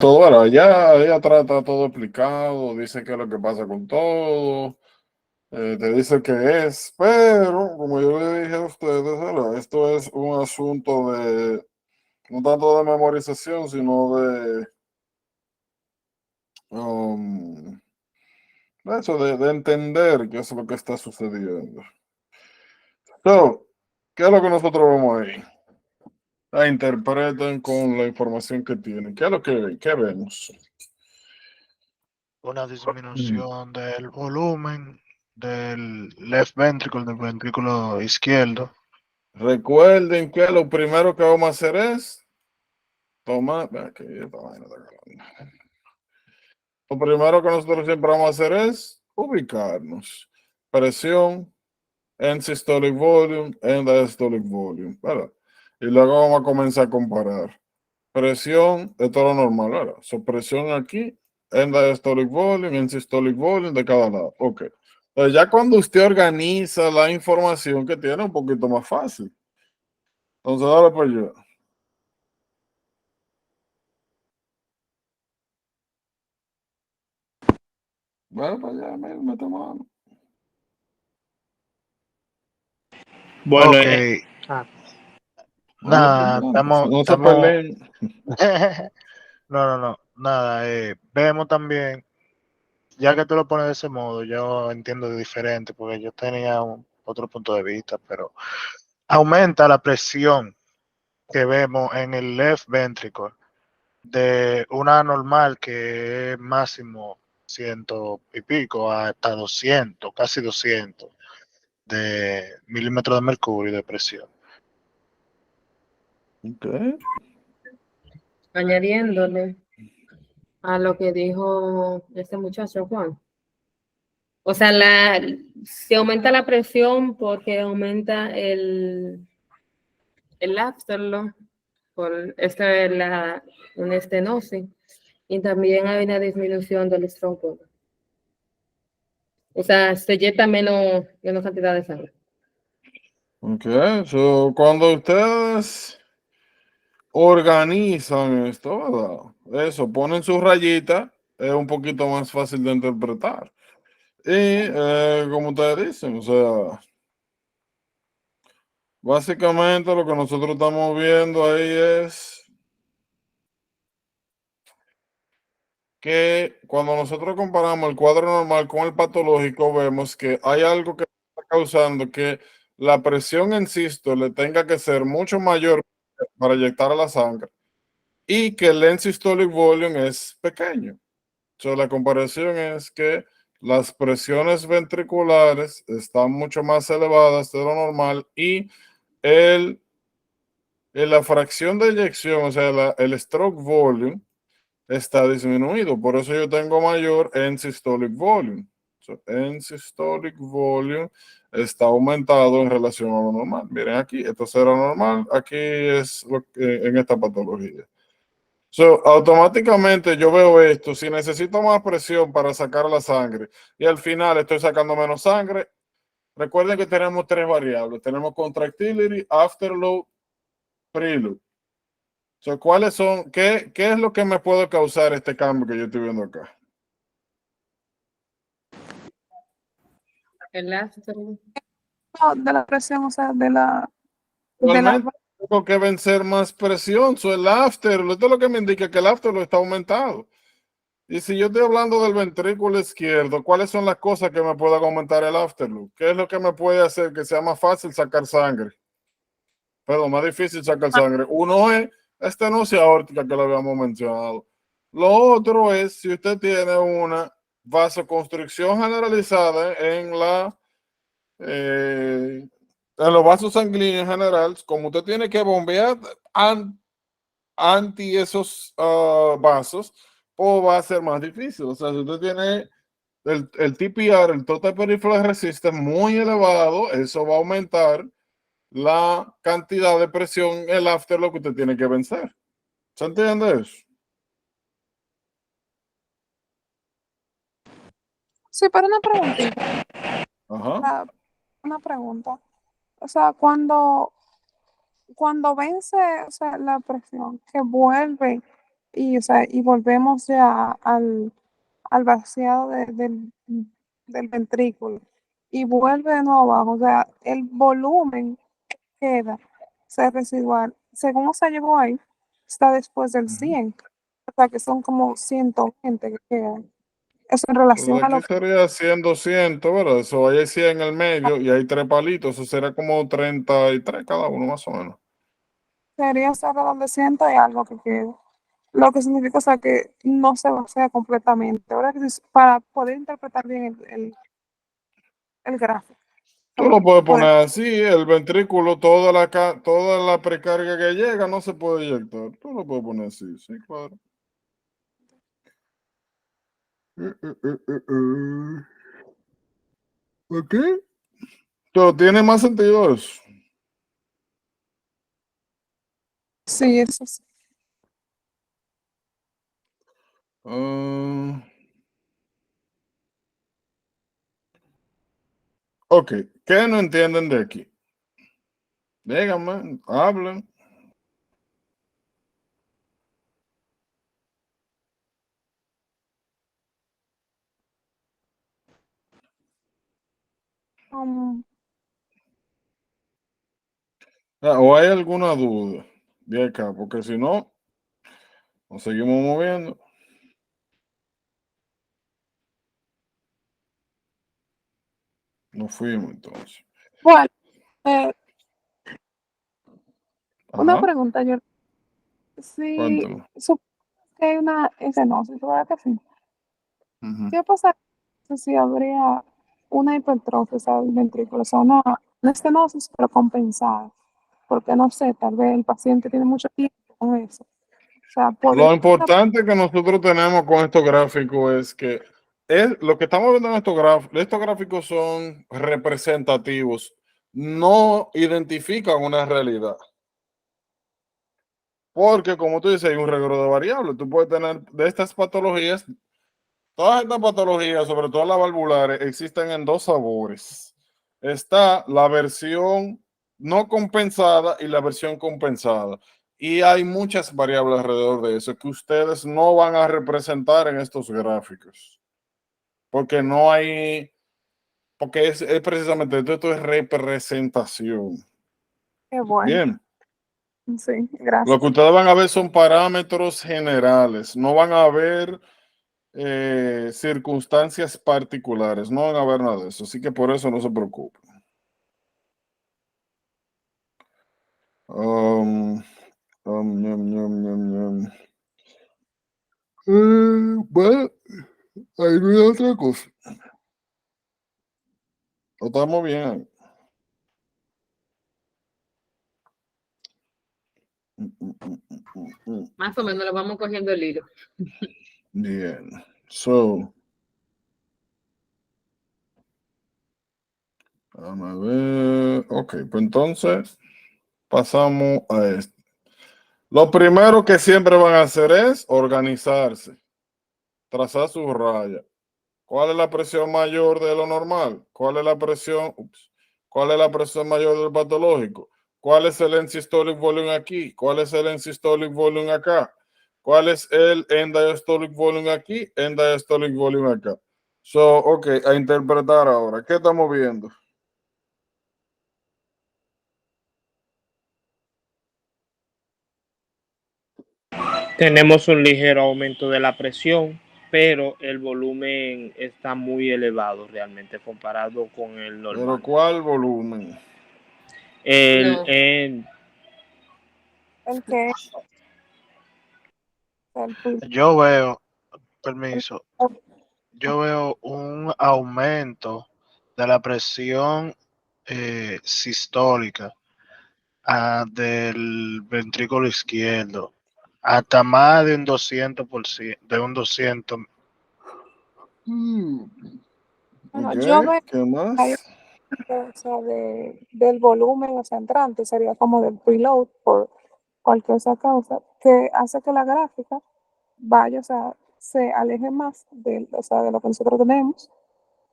todo, ahora, ya trata todo explicado, dice qué es lo que pasa con todo, te dice qué es, pero como yo le dije a ustedes, ahora, esto es un asunto de, no tanto de memorización, sino um, de eso, de entender qué es lo que está sucediendo. So, ¿qué es lo que nosotros vemos ahí? La interpreten con la información que tienen. ¿Qué es lo que ven? ¿Qué vemos? Una Mm. disminución del volumen del left ventricle, del ventrículo izquierdo. Recuerden que lo primero que vamos a hacer es tomar. Aquí, esta vaina está grabando. Lo primero que nosotros siempre vamos a hacer es ubicarnos. Presión en systolic volume, en diastolic volume, ¿verdad? Y luego vamos a comenzar a comparar. Presión de todo lo normal, ¿verdad? So, presión aquí, en diastolic volume, en systolic volume de cada lado. Ok. Entonces, ya cuando usted organiza la información que tiene, un poquito más fácil. Entonces, dale para allá. Dale para allá, mete mano. Bueno, Ok, Dale para nada, allá. estamos, No se estamos, peleen. no, nada, vemos también, ya que tú lo pones de ese modo, yo entiendo diferente, porque yo tenía otro punto de vista, pero aumenta la presión que vemos en el left ventricle de una normal que es máximo ciento y pico hasta 200, casi 200 de milímetros de mercurio de presión. Okay. Añadiéndole a lo que dijo este muchacho Juan. O sea, se aumenta la presión porque aumenta el afterload por una estenosis y también hay una disminución del stroke. O sea, se inyecta menos cantidad de sangre. Ok, so, cuando ustedes organizan esto, ¿verdad? Eso, ponen su rayita, es un poquito más fácil de interpretar. Y como ustedes dicen, o sea, básicamente lo que nosotros estamos viendo ahí es que cuando nosotros comparamos el cuadro normal con el patológico, vemos que hay algo que está causando que la presión en sístole tenga que ser mucho mayor para inyectar a la sangre y que el end systolic volume es pequeño. So, la comparación es que las presiones ventriculares están mucho más elevadas de lo normal y el, la fracción de eyección, o sea, el stroke volume, está disminuido. Por eso yo tengo mayor end systolic volume. So, end systolic volume está aumentado en relación a lo normal. Miren aquí, esto será normal, aquí es lo que, en esta patología. So, automáticamente yo veo esto, si necesito más presión para sacar la sangre y al final estoy sacando menos sangre, recuerden que tenemos tres variables, tenemos contractility, afterload, preload. So, ¿cuáles son, qué es lo que me puede causar este cambio que yo estoy viendo acá? El afterload. No, de la presión, o sea, de la, Realmente tengo que vencer más presión, so, el afterload, esto es lo que me indica que el afterload está aumentado. Y si yo estoy hablando del ventrículo izquierdo, ¿cuáles son las cosas que me pueden aumentar el afterload? ¿Qué es lo que me puede hacer que sea más fácil sacar sangre? Pero más difícil sacar sangre. Uno es estenosis aórtica que lo habíamos mencionado. Lo otro es si usted tiene una vasoconstricción generalizada en los vasos sanguíneos en general, como usted tiene que bombear anti esos vasos, o va a ser más difícil. O sea, si usted tiene el TPR, el Total Peripheral Resistance, muy elevado, eso va a aumentar la cantidad de presión, el afterload que usted tiene que vencer. ¿Se entiende eso? sí, pero una preguntita, Ajá. una pregunta. O sea, cuando vence, o sea, la presión, que vuelve y, o sea, y volvemos ya al vaciado del ventrículo y vuelve de nuevo abajo. O sea, el volumen que queda, o sea, residual, según se llegó ahí, está después del Ujú. 100. O sea, que son como 120 que quedan. Eso en Pues relación a aquí lo que sería 100, 200, ¿verdad? Eso ahí hay 100 en el medio y hay 3 palitos, eso será como 33 cada uno más o menos. sería alrededor de 100 y algo que queda. Lo que significa, o sea, que no se vacía completamente. Ahora, que para poder interpretar bien el gráfico, Tú lo puedes poder- poner así, el ventrículo, toda la precarga que llega no se puede eyectar. Tú lo puedes poner así, sí, claro. Ok. Pero tiene más sentido eso. sí, eso sí. Ah, ok, ¿qué no entienden de aquí? Díganme, hablen. Um, ¿O hay alguna duda de acá? Porque si no, nos seguimos moviendo. Nos fuimos entonces. bueno, eh, una Ajá, pregunta, yo, si cuéntanos. supongo que hay una estenosis, ¿verdad que sí? Ujú. ¿Qué pasa si habría una hipertrofia, o sea, del ventrículo, o sea, una estenosis, pero compensada? Porque no sé, tal vez el paciente tiene mucho tiempo con eso. O sea, podría. Lo importante que nosotros tenemos con estos gráficos es que lo que estamos viendo en estos gráficos son representativos, no identifican una realidad. Porque, como tú dices, hay un reguero de variables. Tú puedes tener de estas patologías, todas estas patologías, sobre todo las valvulares, existen en dos sabores. Está la versión no compensada y la versión compensada. Y hay muchas variables alrededor de eso que ustedes no van a representar en estos gráficos. Porque no hay, porque es precisamente esto es representación. Qué bueno. Bien. Sí, Lo que gracias. ustedes van a ver son parámetros generales, no van a ver circunstancias particulares, no van a ver nada de eso, así que por eso no se preocupen. Um, ñam, ñam, ñam, ñam. Bueno, ahí no hay otra cosa. Lo estamos bien. Más o menos le vamos cogiendo el hilo. Bien. So, vamos a ver. Ok, pues entonces pasamos a esto. Lo primero que siempre van a hacer es organizarse, trazar su raya. ¿Cuál es la presión mayor de lo normal? ¿Cuál es la presión? ¿Cuál es la presión mayor del patológico? ¿Cuál es el end-systolic volume aquí? ¿Cuál es el end-systolic volume acá? ¿Cuál es el end-diastolic volume aquí? End-diastolic volume acá. So, ok, a interpretar ahora. ¿Qué estamos viendo? Tenemos un ligero aumento de la presión, pero el volumen está muy elevado realmente comparado con el ¿Pero normal. cuál volumen? El, No, en, El que el, Yo veo, permiso, yo veo un aumento de la presión sistólica del ventrículo izquierdo, hasta más de un 200%, de un 200. bueno, Ok, yo veo ¿qué que hay más? o sea, del volumen, o sea, entrante, sería como del preload por cualquier otra causa, que hace que la gráfica vaya, o sea, se aleje más de, o sea, de lo que nosotros tenemos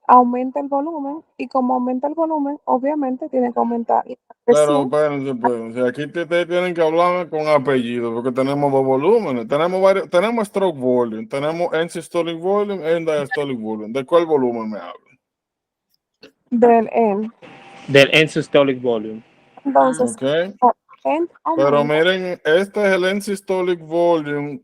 aumenta el volumen y como aumenta el volumen, obviamente tiene que aumentar la Pero presión. espérense. Aquí ustedes tienen que hablarme con apellido, porque tenemos dos volúmenes. Tenemos varios, tenemos stroke volume, tenemos end systolic volume, end diastolic volume. ¿De cuál volumen me hablan? Del N. Del end systolic volume. Entonces, ¿Ok? N Pero aumenta. miren, este es el end systolic volume,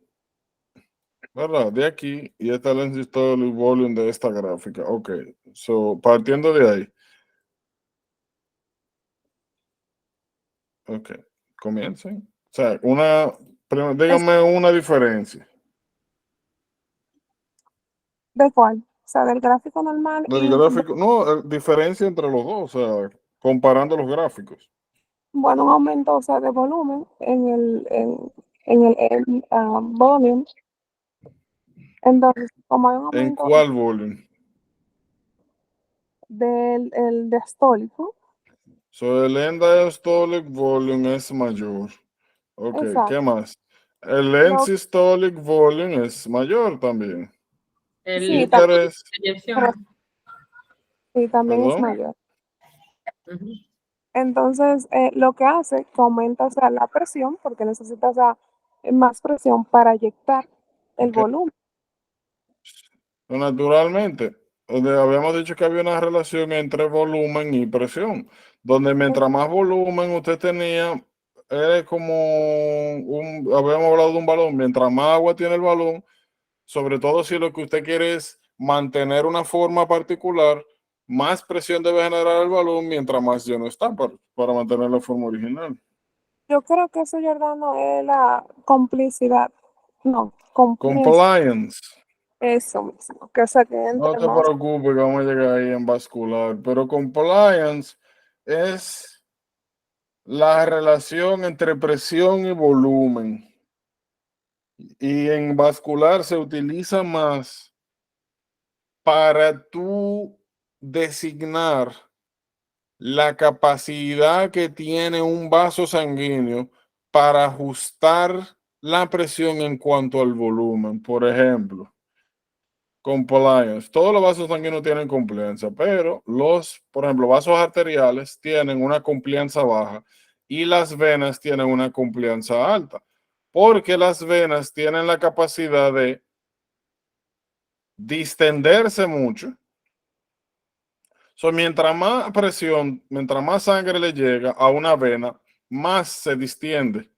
¿verdad? De aquí, y este es el end systolic volume de esta gráfica. Ok, so, partiendo de ahí. Ok, comiencen. O sea, díganme una diferencia ¿De cuál? O sea, del gráfico normal del gráfico. No, diferencia entre los dos, o sea, comparando los gráficos. bueno, un aumento, o sea, de volumen en el volume. Entonces, como hay un ¿En aumento cuál volumen? del el diastólico, So, el end diastolic volume es mayor. Ok, ¿qué exacto. más? El end Lo, systolic volume es mayor también. sí, El también, Interés, inyección. sí, también es perdón. mayor. Ujú. Entonces, lo que hace que aumenta, o sea, la presión, porque necesitas, o sea, más presión para inyectar el Ok. volumen. Naturalmente, donde habíamos dicho que había una relación entre volumen y presión, donde mientras más volumen usted tenía, era como habíamos hablado de un balón, mientras más agua tiene el balón, sobre todo si lo que usted quiere es mantener una forma particular, más presión debe generar el balón mientras más lleno está para mantener la forma original. Yo creo que eso, Jordano, es la complicidad. No, compliance. Compliance. Eso mismo. Que, o sea, que No entre te más. preocupes que vamos a llegar ahí en vascular, pero compliance es la relación entre presión y volumen. Y en vascular se utiliza más para tú designar la capacidad que tiene un vaso sanguíneo para ajustar la presión en cuanto al volumen. Por ejemplo, compliance. Todos los vasos sanguíneos tienen complianza, pero por ejemplo, vasos arteriales tienen una complianza baja y las venas tienen una complianza alta, porque las venas tienen la capacidad de distenderse mucho. So, mientras más presión, mientras más sangre le llega a una vena, más se distiende.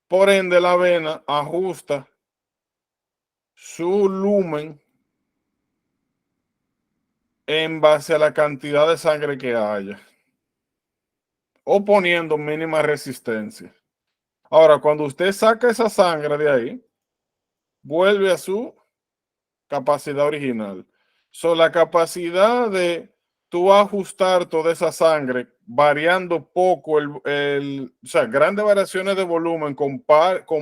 Por ende, la vena ajusta su lumen en base a la cantidad de sangre que haya, o poniendo mínima resistencia. Ahora, cuando usted saca esa sangre de ahí, vuelve a su capacidad original. La capacidad de tú ajustar toda esa sangre variando poco, o sea, grandes variaciones de volumen con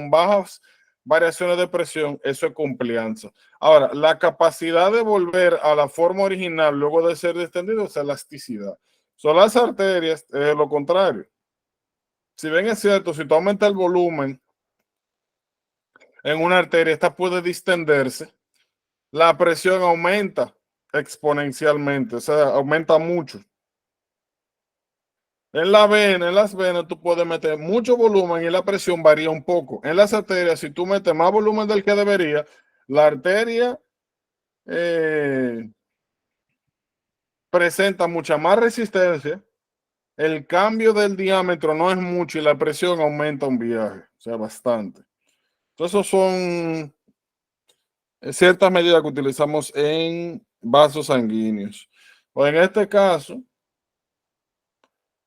bajas variaciones de presión, eso es complianza. Ahora, la capacidad de volver a la forma original luego de ser distendido es elasticidad. Son las arterias, es lo contrario. Si bien es cierto, si tú aumentas el volumen en una arteria, esta puede distenderse, la presión aumenta exponencialmente, o sea, aumenta mucho. En la vena, en las venas, tú puedes meter mucho volumen y la presión varía un poco. En las arterias, si tú metes más volumen del que debería, la arteria presenta mucha más resistencia, el cambio del diámetro no es mucho y la presión aumenta un viaje, o sea, bastante. Entonces, esos son ciertas medidas que utilizamos en vasos sanguíneos. O en este caso,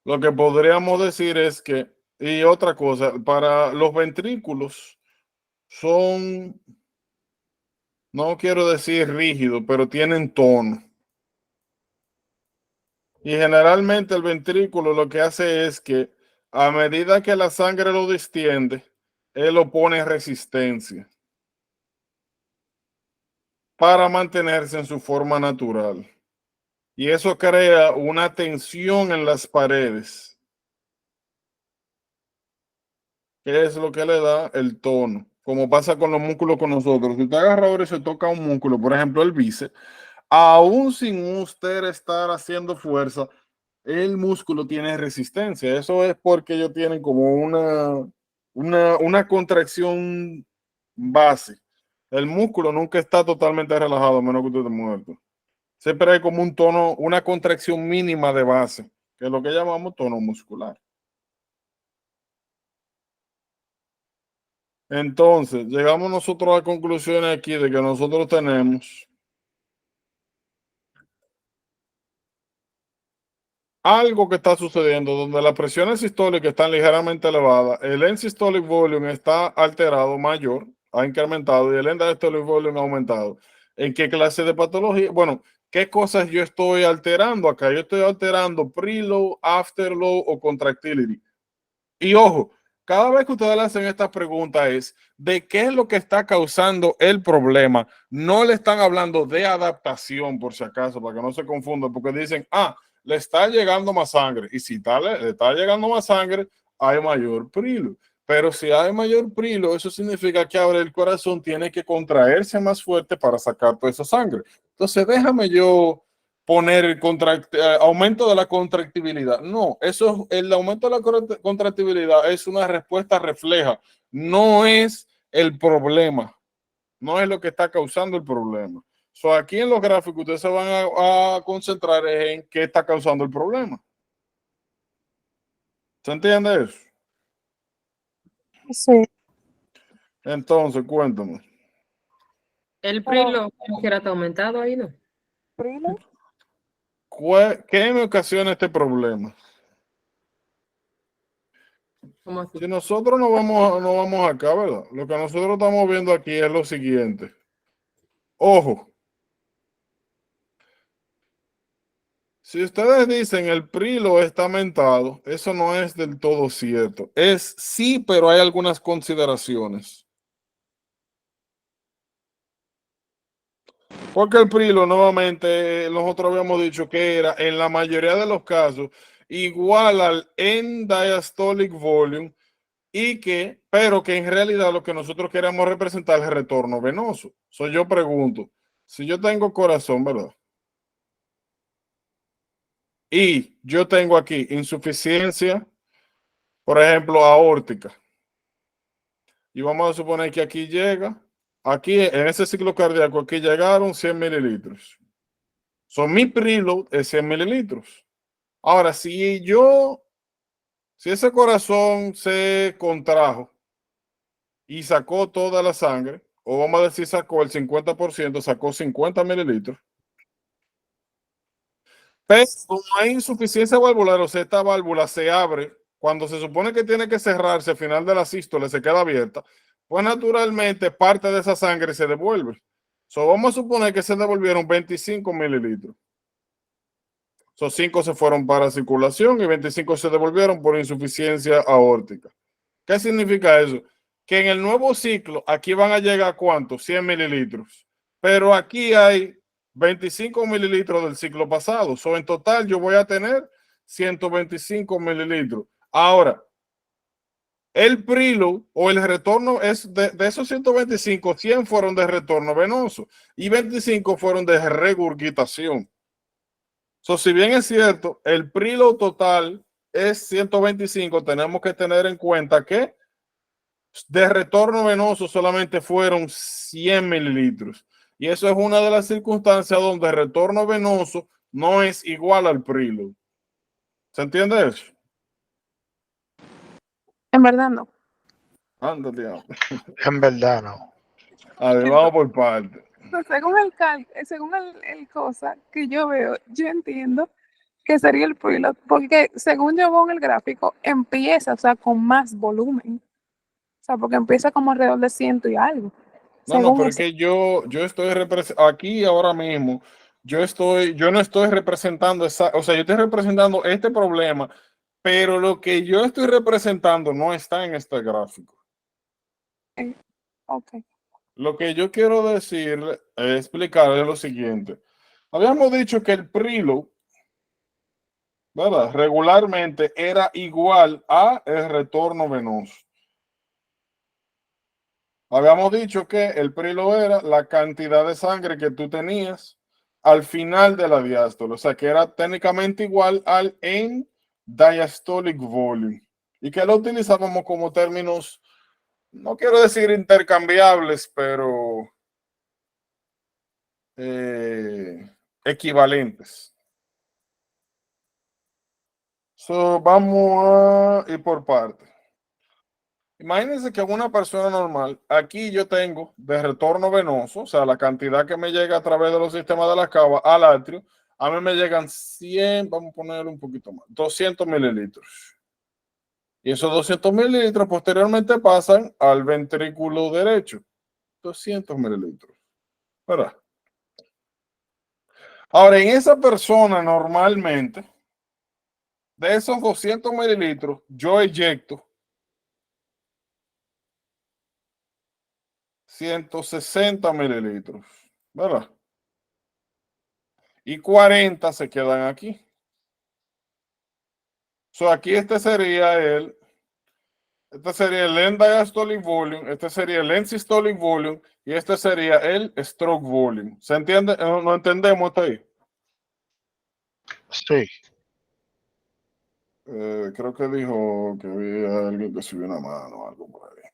lo que podríamos decir es que, y otra cosa, para los ventrículos son, no quiero decir rígidos, pero tienen tono. Y generalmente el ventrículo lo que hace es que a medida que la sangre lo distiende, él lo pone en resistencia para mantenerse en su forma natural. Y eso crea una tensión en las paredes, que es lo que le da el tono. como pasa con los músculos con nosotros. Si usted agarra ahora y se toca un músculo, por ejemplo el bíceps, aún sin usted estar haciendo fuerza, el músculo tiene resistencia. Eso es porque ellos tienen como una contracción base. El músculo nunca está totalmente relajado, a menos que usted esté muerto. Siempre hay como un tono, una contracción mínima de base, que es lo que llamamos tono muscular. Entonces, llegamos nosotros a conclusiones aquí de que nosotros tenemos algo que está sucediendo donde las presiones sistólicas están ligeramente elevadas, el end systolic volume está alterado, mayor, ha incrementado, y el end diastolic volume ha aumentado. ¿En qué clase de patología? Bueno, ¿qué cosas yo estoy alterando acá? Yo estoy alterando preload, afterload o contractility. Y ojo, cada vez que ustedes le hacen estas preguntas es de qué es lo que está causando el problema. No le están hablando de adaptación, por si acaso, para que no se confundan, porque dicen, le está llegando más sangre. Y si le está llegando más sangre, hay mayor preload. Pero si hay mayor preload, eso significa que ahora el corazón tiene que contraerse más fuerte para sacar toda esa sangre. Entonces, déjame yo poner el aumento de la contractibilidad. No, eso es, el aumento de la contractibilidad es una respuesta refleja, no es el problema, no es lo que está causando el problema. So, aquí en los gráficos ustedes se van a concentrar en qué está causando el problema. ¿Se entiende eso? Sí, Entonces, cuéntame. El pero preload como quiera está aumentado ahí, ¿no? preload, ¿Qué me ocasiona este problema? ¿Cómo así? Si nosotros no vamos acá, ¿verdad? Lo que nosotros estamos viendo aquí es lo siguiente. Ojo. Si ustedes dicen el preload está aumentado, eso no es del todo cierto. Es sí, pero hay algunas consideraciones. Porque el preload nuevamente, nosotros habíamos dicho que era en la mayoría de los casos igual al end diastolic volume pero que en realidad lo que nosotros queremos representar es el retorno venoso. Yo pregunto, si yo tengo corazón, ¿verdad? Y yo tengo aquí insuficiencia, por ejemplo, aórtica. Y vamos a suponer que aquí llega, aquí en ese ciclo cardíaco, aquí llegaron 100 mililitros. Mi preload es 100 mililitros. Ahora, si ese corazón se contrajo y sacó toda la sangre, o vamos a decir sacó el 50%, sacó 50 mililitros, pero como hay insuficiencia valvular, o sea, esta válvula se abre cuando se supone que tiene que cerrarse al final de la sístole, se queda abierta, pues naturalmente parte de esa sangre se devuelve. Vamos a suponer que se devolvieron 25 mililitros. 5 se fueron para circulación y 25 se devolvieron por insuficiencia aórtica. ¿Qué significa eso? Que en el nuevo ciclo, aquí van a llegar ¿cuántos? 100 mililitros. Pero aquí hay 25 mililitros del ciclo pasado. En total yo voy a tener 125 mililitros. Ahora, el preload o el retorno es de esos 125, 100 fueron de retorno venoso y 25 fueron de regurgitación. Si bien es cierto, el preload total es 125, tenemos que tener en cuenta que de retorno venoso solamente fueron 100 mililitros. Y eso es una de las circunstancias donde el retorno venoso no es igual al preload. ¿Se entiende eso? en verdad no. Ándale. En verdad, no. A ver, vamos por partes. Según el cosa que yo veo, yo entiendo que sería el preload, porque según yo veo en el gráfico, empieza, o sea, con más volumen. O sea, porque empieza como alrededor de 100 y algo. No, pero es Ese. que yo estoy aquí ahora mismo, yo no estoy representando o sea, yo estoy representando este problema, pero lo que yo estoy representando no está en este gráfico. Ok. Lo que yo quiero decirle, explicarle lo siguiente. Habíamos dicho que el preload, ¿verdad? Regularmente era igual a el retorno venoso. Habíamos dicho que el prilo era la cantidad de sangre que tú tenías al final de la diástole, o sea que era técnicamente igual al end diastolic volume, y que lo utilizábamos como términos, no quiero decir intercambiables, pero equivalentes. So, vamos a ir por partes. Imagínense que una persona normal, aquí yo tengo de retorno venoso, o sea, la cantidad que me llega a través de los sistemas de la cava al atrio, a mí me llegan 100, vamos a poner un poquito más, 200 mililitros. Y esos 200 mililitros posteriormente pasan al ventrículo derecho, 200 mililitros. ¿Verdad? Ahora, en esa persona normalmente, de esos 200 mililitros, yo eyecto 160 mililitros, ¿verdad? Y 40 se quedan aquí. So, aquí este sería el end diastolic volume, este sería el end systolic volume y este sería el stroke volume. ¿Se entiende? ¿No entendemos hasta ahí? Sí. Creo que dijo que había alguien que subió una mano o algo por ahí.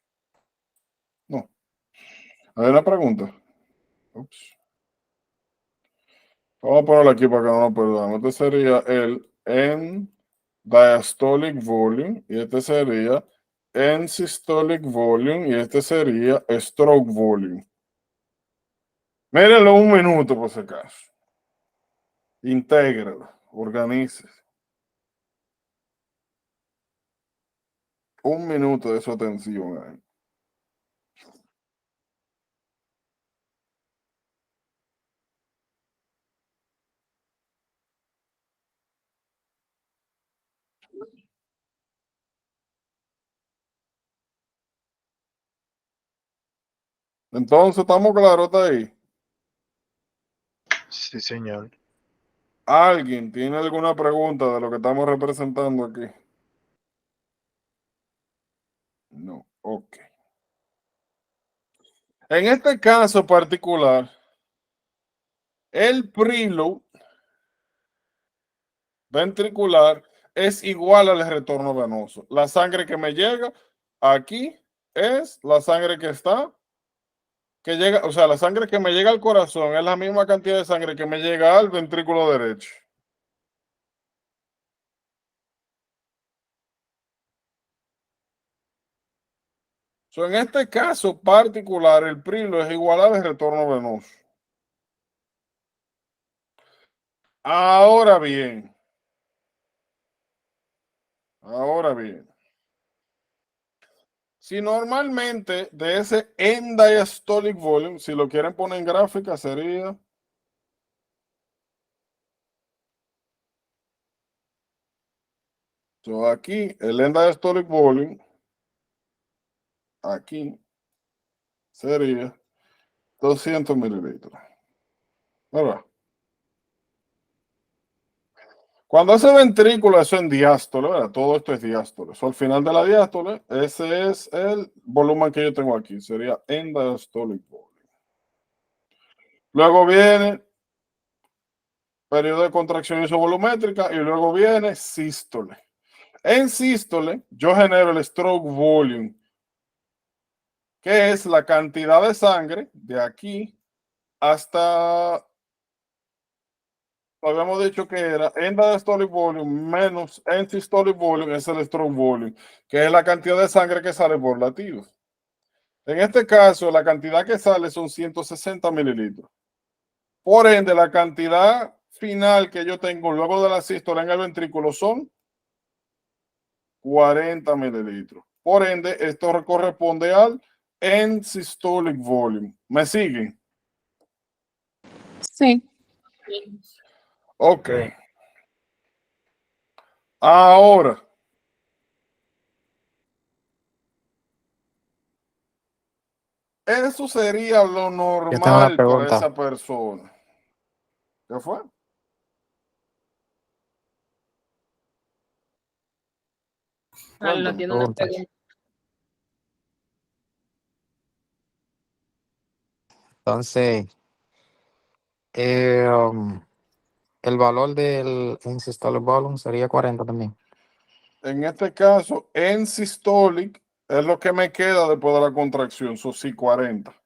No. Hay una pregunta. Ups. Vamos a ponerlo aquí para que no nos perdamos. Este sería el end diastolic volume y este sería end systolic volume y este sería stroke volume. Mírenlo un minuto por si acaso. Intégralo, organice. Un minuto de su atención ahí. Entonces, ¿estamos claros hasta ahí? Sí, señor. ¿Alguien tiene alguna pregunta de lo que estamos representando aquí? No, ok. En este caso particular, el preload ventricular es igual al retorno venoso. La sangre que me llega aquí es la sangre que llega, o sea, la sangre que me llega al corazón es la misma cantidad de sangre que me llega al ventrículo derecho. So, en este caso particular, el preload es igual al retorno venoso. Ahora bien, si normalmente de ese end diastolic volume, si lo quieren poner en gráfica, sería aquí el end diastolic volume, aquí sería 200 mililitros. ¿Verdad? Cuando ese ventrículo, eso en diástole, ¿verdad? Todo esto es diástole. Eso al final de la diástole, ese es el volumen que yo tengo aquí. Sería end diastolic volume. Luego viene periodo de contracción isovolumétrica y luego viene sístole. En sístole, yo genero el stroke volume, que es la cantidad de sangre de aquí hasta, habíamos dicho que era end diastolic volume menos end systolic volume, es el stroke volume, que es la cantidad de sangre que sale por latido. En este caso, la cantidad que sale son 160 mililitros. Por ende, la cantidad final que yo tengo luego de la sístole en el ventrículo son 40 mililitros. Por ende, esto corresponde al end systolic volume. ¿Me siguen? Sí. Ok. Ahora, eso sería lo Yo tengo una normal para pregunta. esa persona. ¿Qué fue? Carlos Cuéntame. tiene una Pregunta. pregunta. Entonces, el valor del systolic volume sería 40 también. En este caso, en systolic es lo que me queda después de la contracción, son sí 40.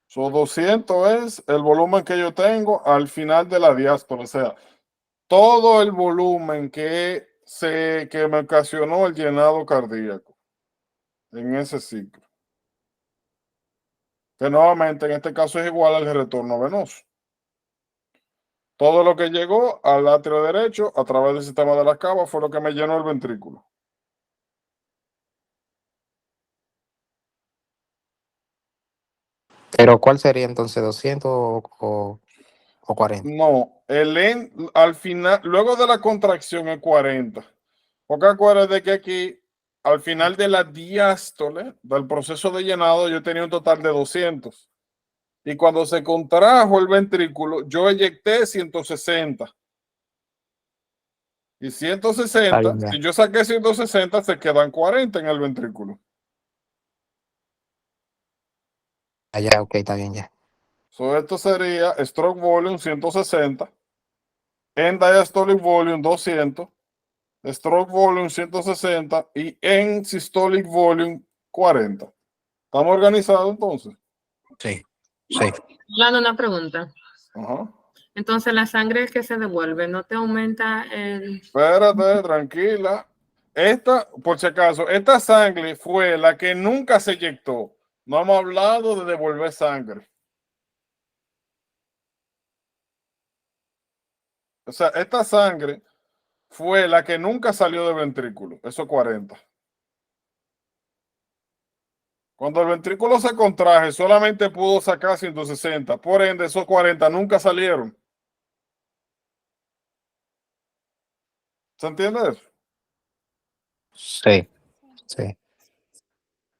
So 200 es el volumen que yo tengo al final de la diástole, o sea, todo el volumen que me ocasionó el llenado cardíaco en ese ciclo. Que nuevamente en este caso es igual al retorno venoso. Todo lo que llegó al atrio derecho a través del sistema de la cava fue lo que me llenó el ventrículo. Pero ¿cuál sería entonces? ¿200 o 40? No, al final, luego de la contracción es 40. Porque acuérdate que aquí, al final de la diástole, del proceso de llenado, yo tenía un total de 200. Y cuando se contrajo el ventrículo, yo eyecté 160. Y 160, Ya. si yo saqué 160, se quedan 40 en el ventrículo. Ya, ok, está bien, ya. So, esto sería stroke volume 160, end diastolic volume 200, stroke volume 160 y end systolic volume 40. ¿Estamos organizados entonces? Sí, sí. Dando una pregunta. Ajá. Entonces, la sangre que se devuelve, ¿no te aumenta el...? Espérate, tranquila. Esta, por si acaso, esta sangre fue la que nunca se inyectó. No hemos hablado de devolver sangre. O sea, esta sangre fue la que nunca salió del ventrículo. Eso 40. Cuando el ventrículo se contraje, solamente pudo sacar 160. Por ende, esos 40 nunca salieron. ¿Se entiende eso? Sí, sí.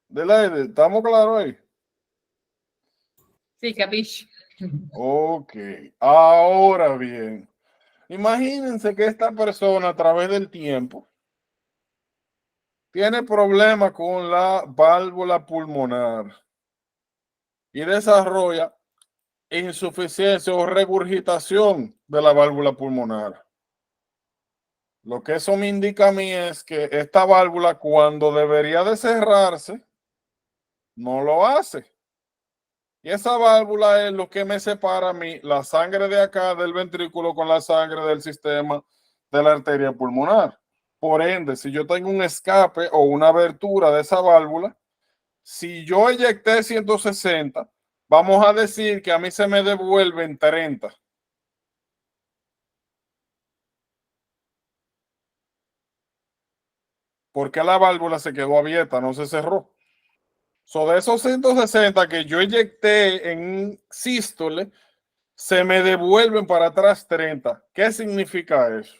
Dile, ¿estamos claros ahí? Sí, capiche. Ok. Ahora bien, imagínense que esta persona a través del tiempo tiene problemas con la válvula pulmonar y desarrolla insuficiencia o regurgitación de la válvula pulmonar. Lo que eso me indica a mí es que esta válvula, cuando debería de cerrarse, no lo hace. Y esa válvula es lo que me separa a mí, la sangre de acá del ventrículo con la sangre del sistema de la arteria pulmonar. Por ende, si yo tengo un escape o una abertura de esa válvula, si yo eyecté 160, vamos a decir que a mí se me devuelven 30. Porque la válvula se quedó abierta, no se cerró. So, de esos 160 que yo eyecté en sístole, se me devuelven para atrás 30. ¿Qué significa eso?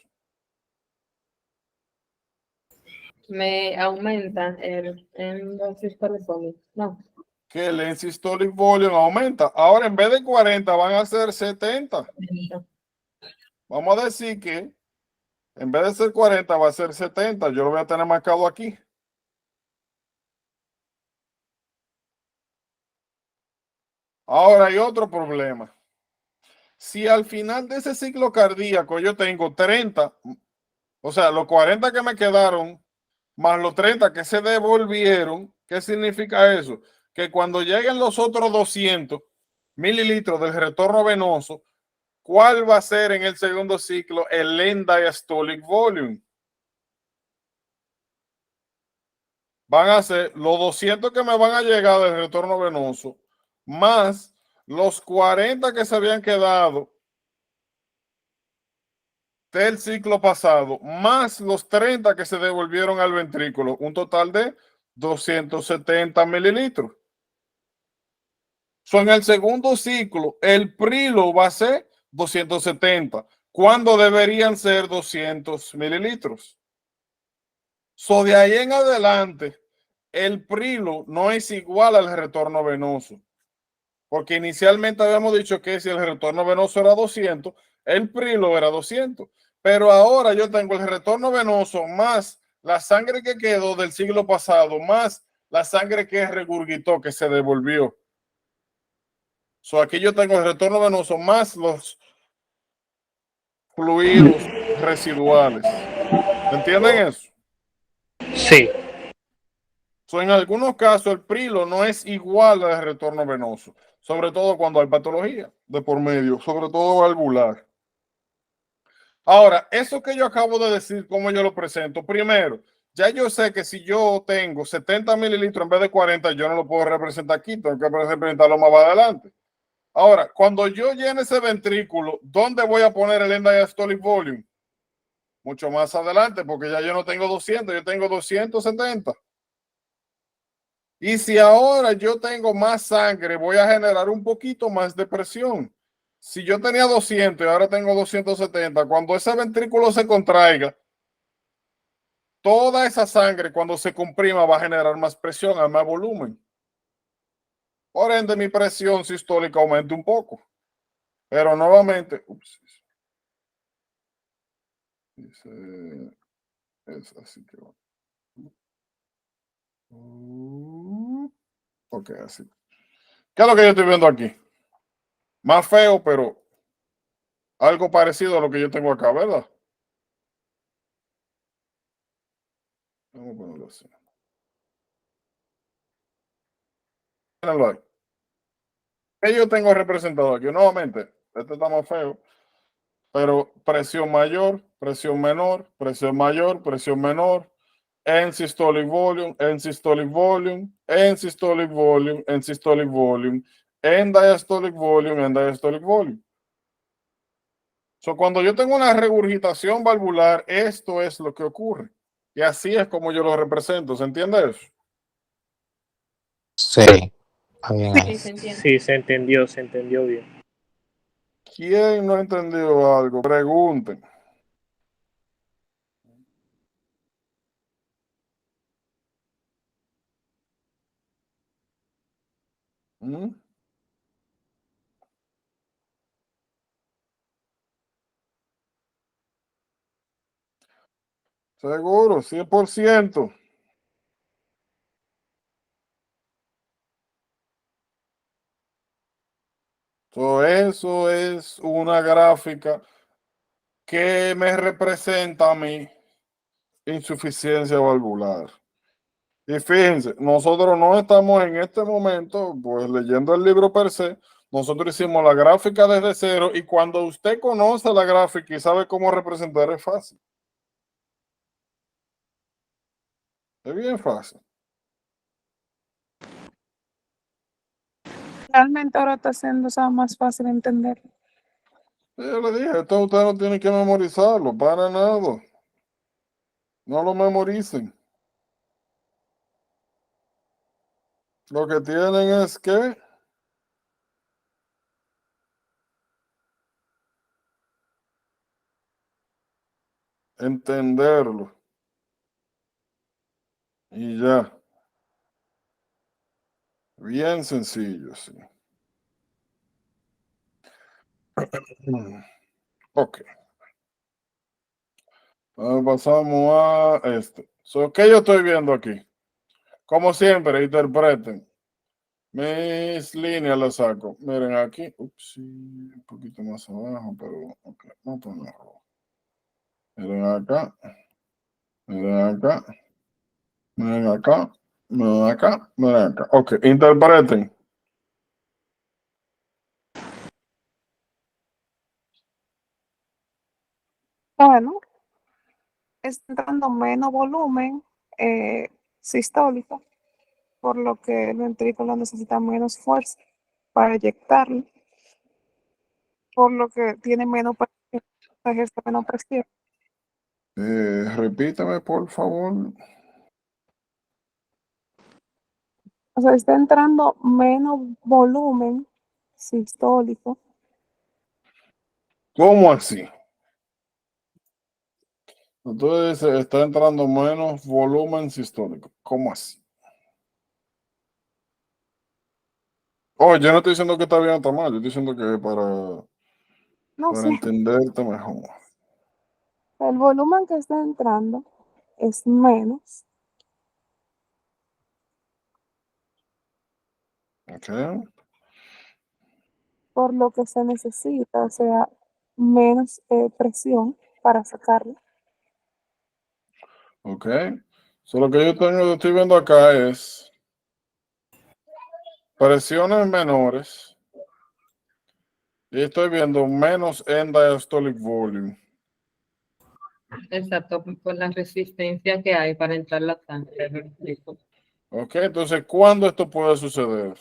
Me aumenta el systolic volume. No. Que el end systolic volume aumenta. Ahora, en vez de 40, van a ser 70. Vamos a decir que en vez de ser 40, va a ser 70. Yo lo voy a tener marcado aquí. Ahora hay otro problema. Si al final de ese ciclo cardíaco yo tengo 30, o sea, los 40 que me quedaron, más los 30 que se devolvieron, ¿qué significa eso? Que cuando lleguen los otros 200 mililitros del retorno venoso, ¿cuál va a ser en el segundo ciclo el end diastolic volume? Van a ser los 200 que me van a llegar del retorno venoso, más los 40 que se habían quedado del ciclo pasado, más los 30 que se devolvieron al ventrículo, un total de 270 mililitros. So, en el segundo ciclo, el prilo va a ser 270, cuando deberían ser 200 mililitros. So, de ahí en adelante, el prilo no es igual al retorno venoso, porque inicialmente habíamos dicho que si el retorno venoso era 200, el prilo era 200, pero ahora yo tengo el retorno venoso más la sangre que quedó del siglo pasado, más la sangre que regurgitó, que se devolvió. Aquí yo tengo el retorno venoso más los fluidos residuales. ¿Entienden eso? Sí, En algunos casos el prilo no es igual al retorno venoso, sobre todo cuando hay patología de por medio, sobre todo valvular. Ahora, eso que yo acabo de decir, ¿cómo yo lo presento? Primero, ya yo sé que si yo tengo 70 mililitros en vez de 40, yo no lo puedo representar aquí, tengo que representarlo más adelante. Ahora, cuando yo llene ese ventrículo, ¿dónde voy a poner el end-diastolic volume? Mucho más adelante, porque ya yo no tengo 200, yo tengo 270. Y si ahora yo tengo más sangre, voy a generar un poquito más de presión. Si yo tenía 200 y ahora tengo 270, cuando ese ventrículo se contraiga, toda esa sangre cuando se comprima va a generar más presión, a más volumen. Por ende, mi presión sistólica aumenta un poco. Pero nuevamente, es así que va. Ok, así. ¿Qué es lo que yo estoy viendo aquí? Más feo, pero algo parecido a lo que yo tengo acá, ¿verdad? Vamos a ponerlo así. Mírenlo ahí. ¿Qué yo tengo representado aquí? Nuevamente, este está más feo, pero presión mayor, presión menor, presión mayor, presión menor, end systolic volume, end systolic volume, end systolic volume, end systolic volume, end diastolic volume, end diastolic volume. Cuando yo tengo una regurgitación valvular, esto es lo que ocurre. Y así es como yo lo represento. ¿Se entiende eso? Sí, está bien ahí. Sí, se entiende. sí, se entendió bien. ¿Quién no entendió algo? Pregunten. ¿Mm? Seguro, 100%. Eso es una gráfica que me representa a mí insuficiencia valvular. Y fíjense, nosotros no estamos en este momento, pues leyendo el libro per se, nosotros hicimos la gráfica desde cero y cuando usted conoce la gráfica y sabe cómo representar es fácil. Es bien fácil. Realmente ahora está siendo, o sea, más fácil entender. Yo le dije, esto usted no tiene que memorizarlo, para nada. No lo memoricen. Lo que tienen es que entenderlo. Y ya. Bien sencillo, sí. Ok. Pasamos a este. ¿Qué yo estoy viendo aquí? Como siempre, interpreten. Mis líneas las saco. Miren aquí. Ups, sí, un poquito más abajo, pero ok, vamos a ponerlo. Miren acá. Miren acá. Miren acá. Miren acá. Miren acá. Ok, interpreten. Bueno, está entrando menos volumen sistólico, por lo que el ventrículo necesita menos fuerza para eyectarlo, por lo que tiene menos presión, ejerce menos presión. Repítame, por favor. O sea, está entrando menos volumen sistólico. ¿Cómo así? Entonces está entrando menos volumen sistólico. ¿Cómo así? Oh, yo no estoy diciendo que está bien o está mal, yo estoy diciendo que No para sé, entenderte mejor. el volumen que está entrando es menos Ok. por lo que se necesita, o sea, menos presión para sacarlo. Ok. So, lo que estoy viendo acá es presiones menores y estoy viendo menos end diastolic volume. Exacto, por la resistencia que hay para entrar la sangre. ¿Me explico? Ok, entonces, ¿cuándo esto puede suceder?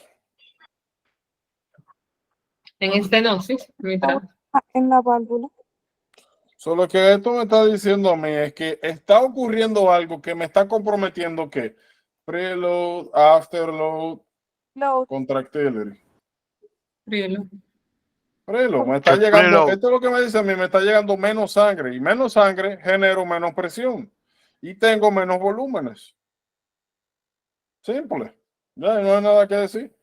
En estenosis, mitral. En la válvula. Solo que esto me está diciendo a mí es que está ocurriendo algo que me está comprometiendo que preload, afterload, Load, contractile. Frío. Preload, me está El llegando, preload. esto es lo que me dice a mí, me está llegando menos sangre y menos sangre genero menos presión y tengo menos volúmenes. Simple. Ya no hay nada que decir.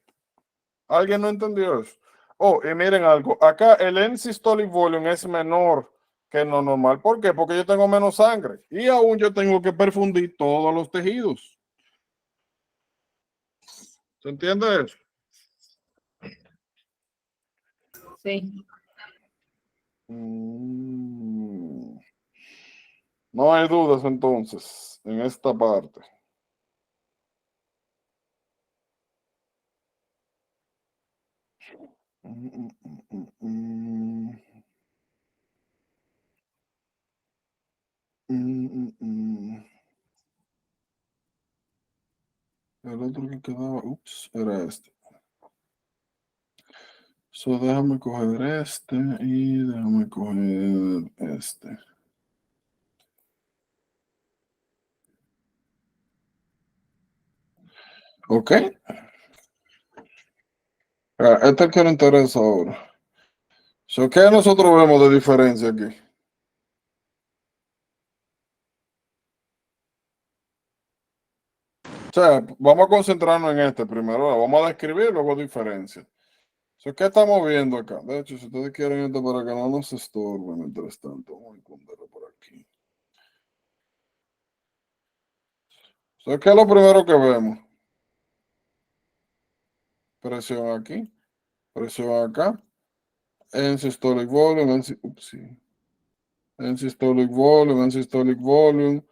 ¿Alguien no entendió eso? Oh, y miren algo. Acá el end-systolic volume es menor que lo normal. ¿Por qué? Porque yo tengo menos sangre. Y aún yo tengo que perfundir todos los tejidos. ¿Se entiende eso? Sí. No hay dudas entonces en esta parte. El otro que quedaba, ups, era este. So, déjame coger este y déjame coger este. Ok. Este es el que nos interesa ahora. So, ¿qué nosotros vemos de diferencia aquí? O sea, vamos a concentrarnos en este primero. Vamos a describir luego diferencia. So, ¿qué estamos viendo acá? De hecho, si ustedes quieren esto para que no nos estorbe mientras tanto, vamos a esconderlo por aquí. So, ¿qué es lo primero que vemos? Presión aquí, presión acá, en systolic volume, ups, sí. En systolic volume, en systolic volume,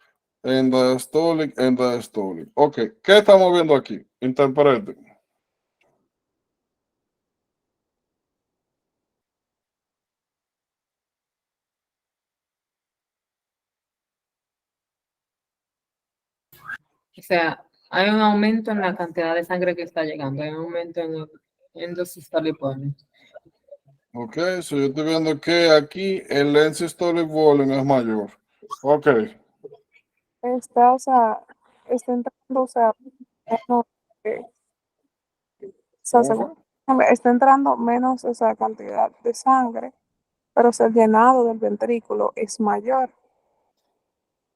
en diastolic, en diastolic. Ok, ¿qué estamos viendo aquí? Interpreten. O sea, hay un aumento en la cantidad de sangre que está llegando, hay un aumento en el endosystolic volume. Ok, so yo estoy viendo que aquí el end systolic volume es mayor. Ok, está, o sea, está entrando, o sea, menos, ¿cómo fue? está entrando menos, o sea, cantidad de sangre, pero o sea, el llenado del ventrículo es mayor.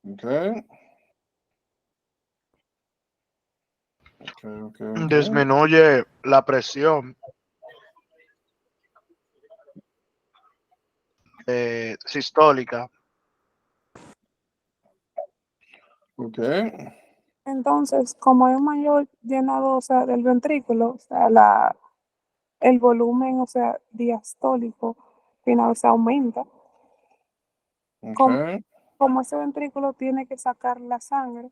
Ok, ok. Disminuye la presión sistólica. Ok, Entonces, como hay un mayor llenado, o sea, del ventrículo, o sea, el volumen, o sea, diastólico, final, se aumenta. Como, ok, como ese ventrículo tiene que sacar la sangre,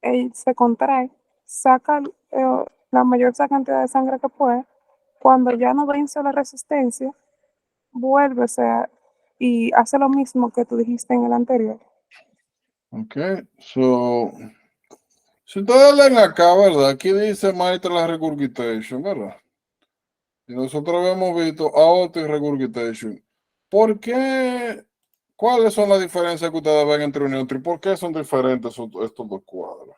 él se contrae, saca la mayor cantidad de sangre que puede. Cuando ya no vence la resistencia, vuelve, o sea, y hace lo mismo que tú dijiste en el anterior. ok. So, si ustedes leen acá, ¿verdad? Aquí dice mitral regurgitation, ¿verdad? Y nosotros habíamos visto aortic regurgitation. ¿Por qué? ¿Cuáles son las diferencias que ustedes ven entre un y otro? ¿Y por qué son diferentes estos dos cuadros?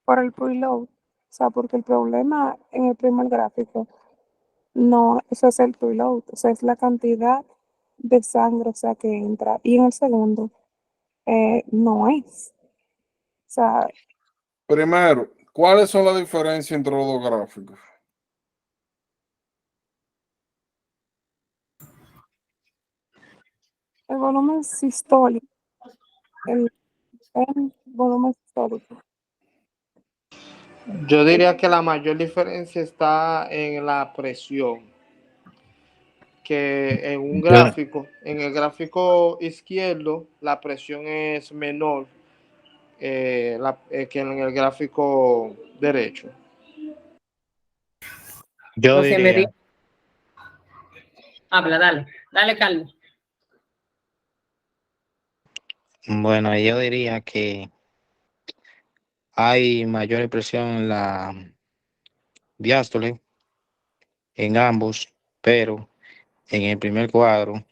Por el preload, o sea, porque el problema en el primer gráfico no, eso es el preload, o sea, es la cantidad de sangre, o sea, que entra. Y en el segundo, no es. O sea, Primero, ¿cuáles son las diferencias entre los dos gráficos? el volumen sistólico, el volumen sistólico. Yo diría que la mayor diferencia está en la presión, que Yo, en el gráfico izquierdo, la presión es menor que en el gráfico derecho. yo Entonces me di, diría, habla, dale, Carlos. bueno, yo diría que hay mayor presión en la diástole en ambos, pero en el primer cuadro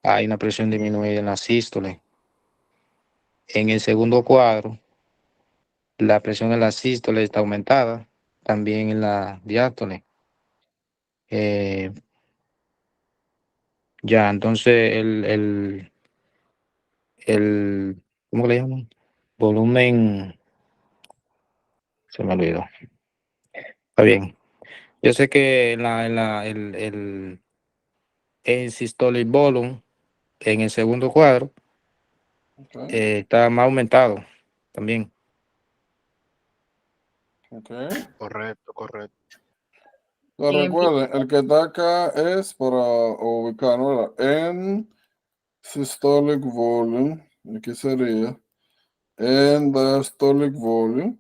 hay una presión disminuida en la sístole. En el segundo cuadro, la presión en la sístole está aumentada, también en la diástole. Eh, ya, entonces el, ¿cómo le llaman? Volumen, se me olvidó. Está bien. Yo sé que el systolic volume en el segundo cuadro Ok, está más aumentado también. ok. Correcto, correcto. Pero recuerden, el que está acá es para ubicar, ¿no? En systolic volume, aquí sería en diastolic volume,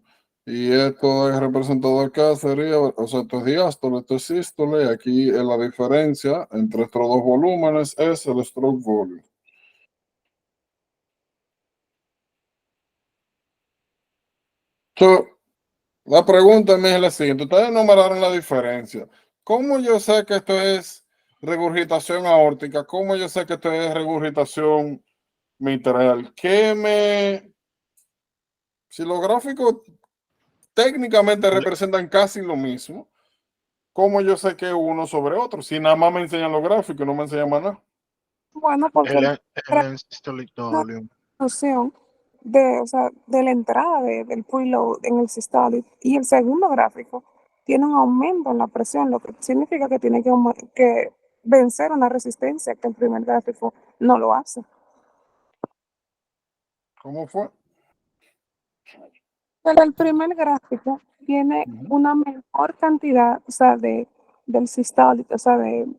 y esto es representado acá sería, o sea, esto es diástole, esto es sístole, y aquí la diferencia entre estos dos volúmenes es el stroke volume. So, la pregunta mía es la siguiente, ustedes enumeraron la diferencia. ¿Cómo yo sé que esto es regurgitación aórtica? ¿Cómo yo sé que esto es regurgitación mitral? Si los gráficos técnicamente representan casi lo mismo, ¿cómo yo sé que uno sobre otro? Si nada más me enseñan los gráficos, no me enseñan más nada. Bueno, porque El systolic volume. noción de, o sea, de la entrada del preload en el systolic y el segundo gráfico tiene un aumento en la presión, lo que significa que tiene que vencer una resistencia que el primer gráfico no lo hace. ¿Cómo fue? Pero el primer gráfico tiene una menor cantidad, o sea, del systolic, o sea, del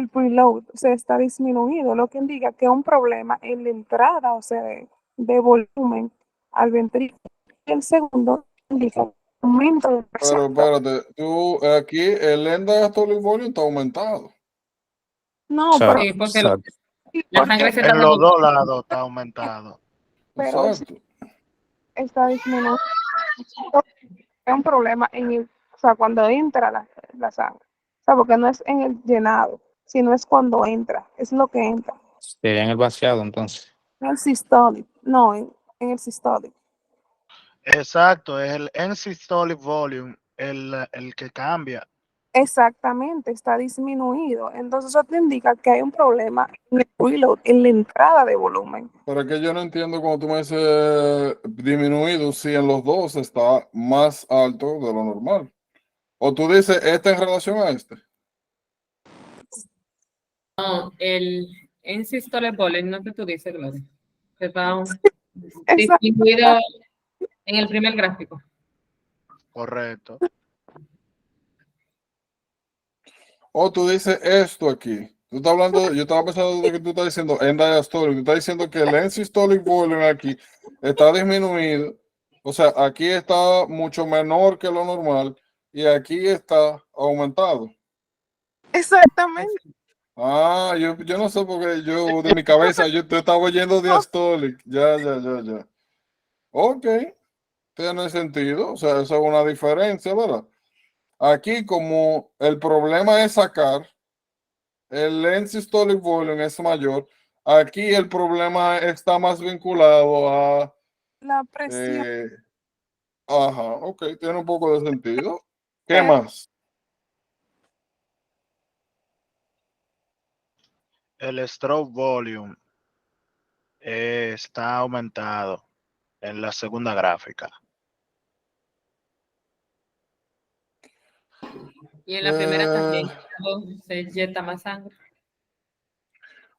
preload, o sea, está disminuido, lo que indica que un problema en la entrada, o sea, de volumen al ventrículo. El segundo indica aumento de Pero presión. espérate, tú aquí el end diastolic volume está aumentado. No, pero Exacto, Sí, porque exacto. sí, la sangre porque, se está En los desbordando. dos lados está aumentado. pero el Exacto. sistema está disminuido. Es un problema o sea, cuando entra la sangre. O sea, porque no es en el llenado, sino es cuando entra, es lo que entra. Sería en el vaciado entonces. En el systolic, no, en el systolic. Exacto, es el end systolic volume el que cambia. Exactamente, está disminuido. Entonces eso te indica que hay un problema en el preload, en la entrada de volumen. Pero es que yo no entiendo cuando tú me dices disminuido, si en los dos está más alto de lo normal. O tú dices, este en relación a este. No, el en systolic volume, no que tú dices, Gloria, que está Exacto. disminuido en el primer gráfico. Correcto. O tú dices esto aquí. Tú estás hablando, yo estaba pensando de que tú estás diciendo en diastolic. Tú estás diciendo que el end systolic volume aquí está disminuido. O sea, aquí está mucho menor que lo normal y aquí está aumentado. Exactamente. Ah, yo no sé porque yo de mi cabeza yo te estaba oyendo diastolic. Ya. Ok, tiene sentido. O sea, eso es una diferencia, ¿verdad? Aquí como el problema es sacar. El end systolic volume es mayor. Aquí el problema está más vinculado a. La presión, eh, ajá, ok, tiene un poco de sentido. ¿Qué pero más? El stroke volume está aumentado en la segunda gráfica. Y en la primera Eh, también se inyecta más sangre.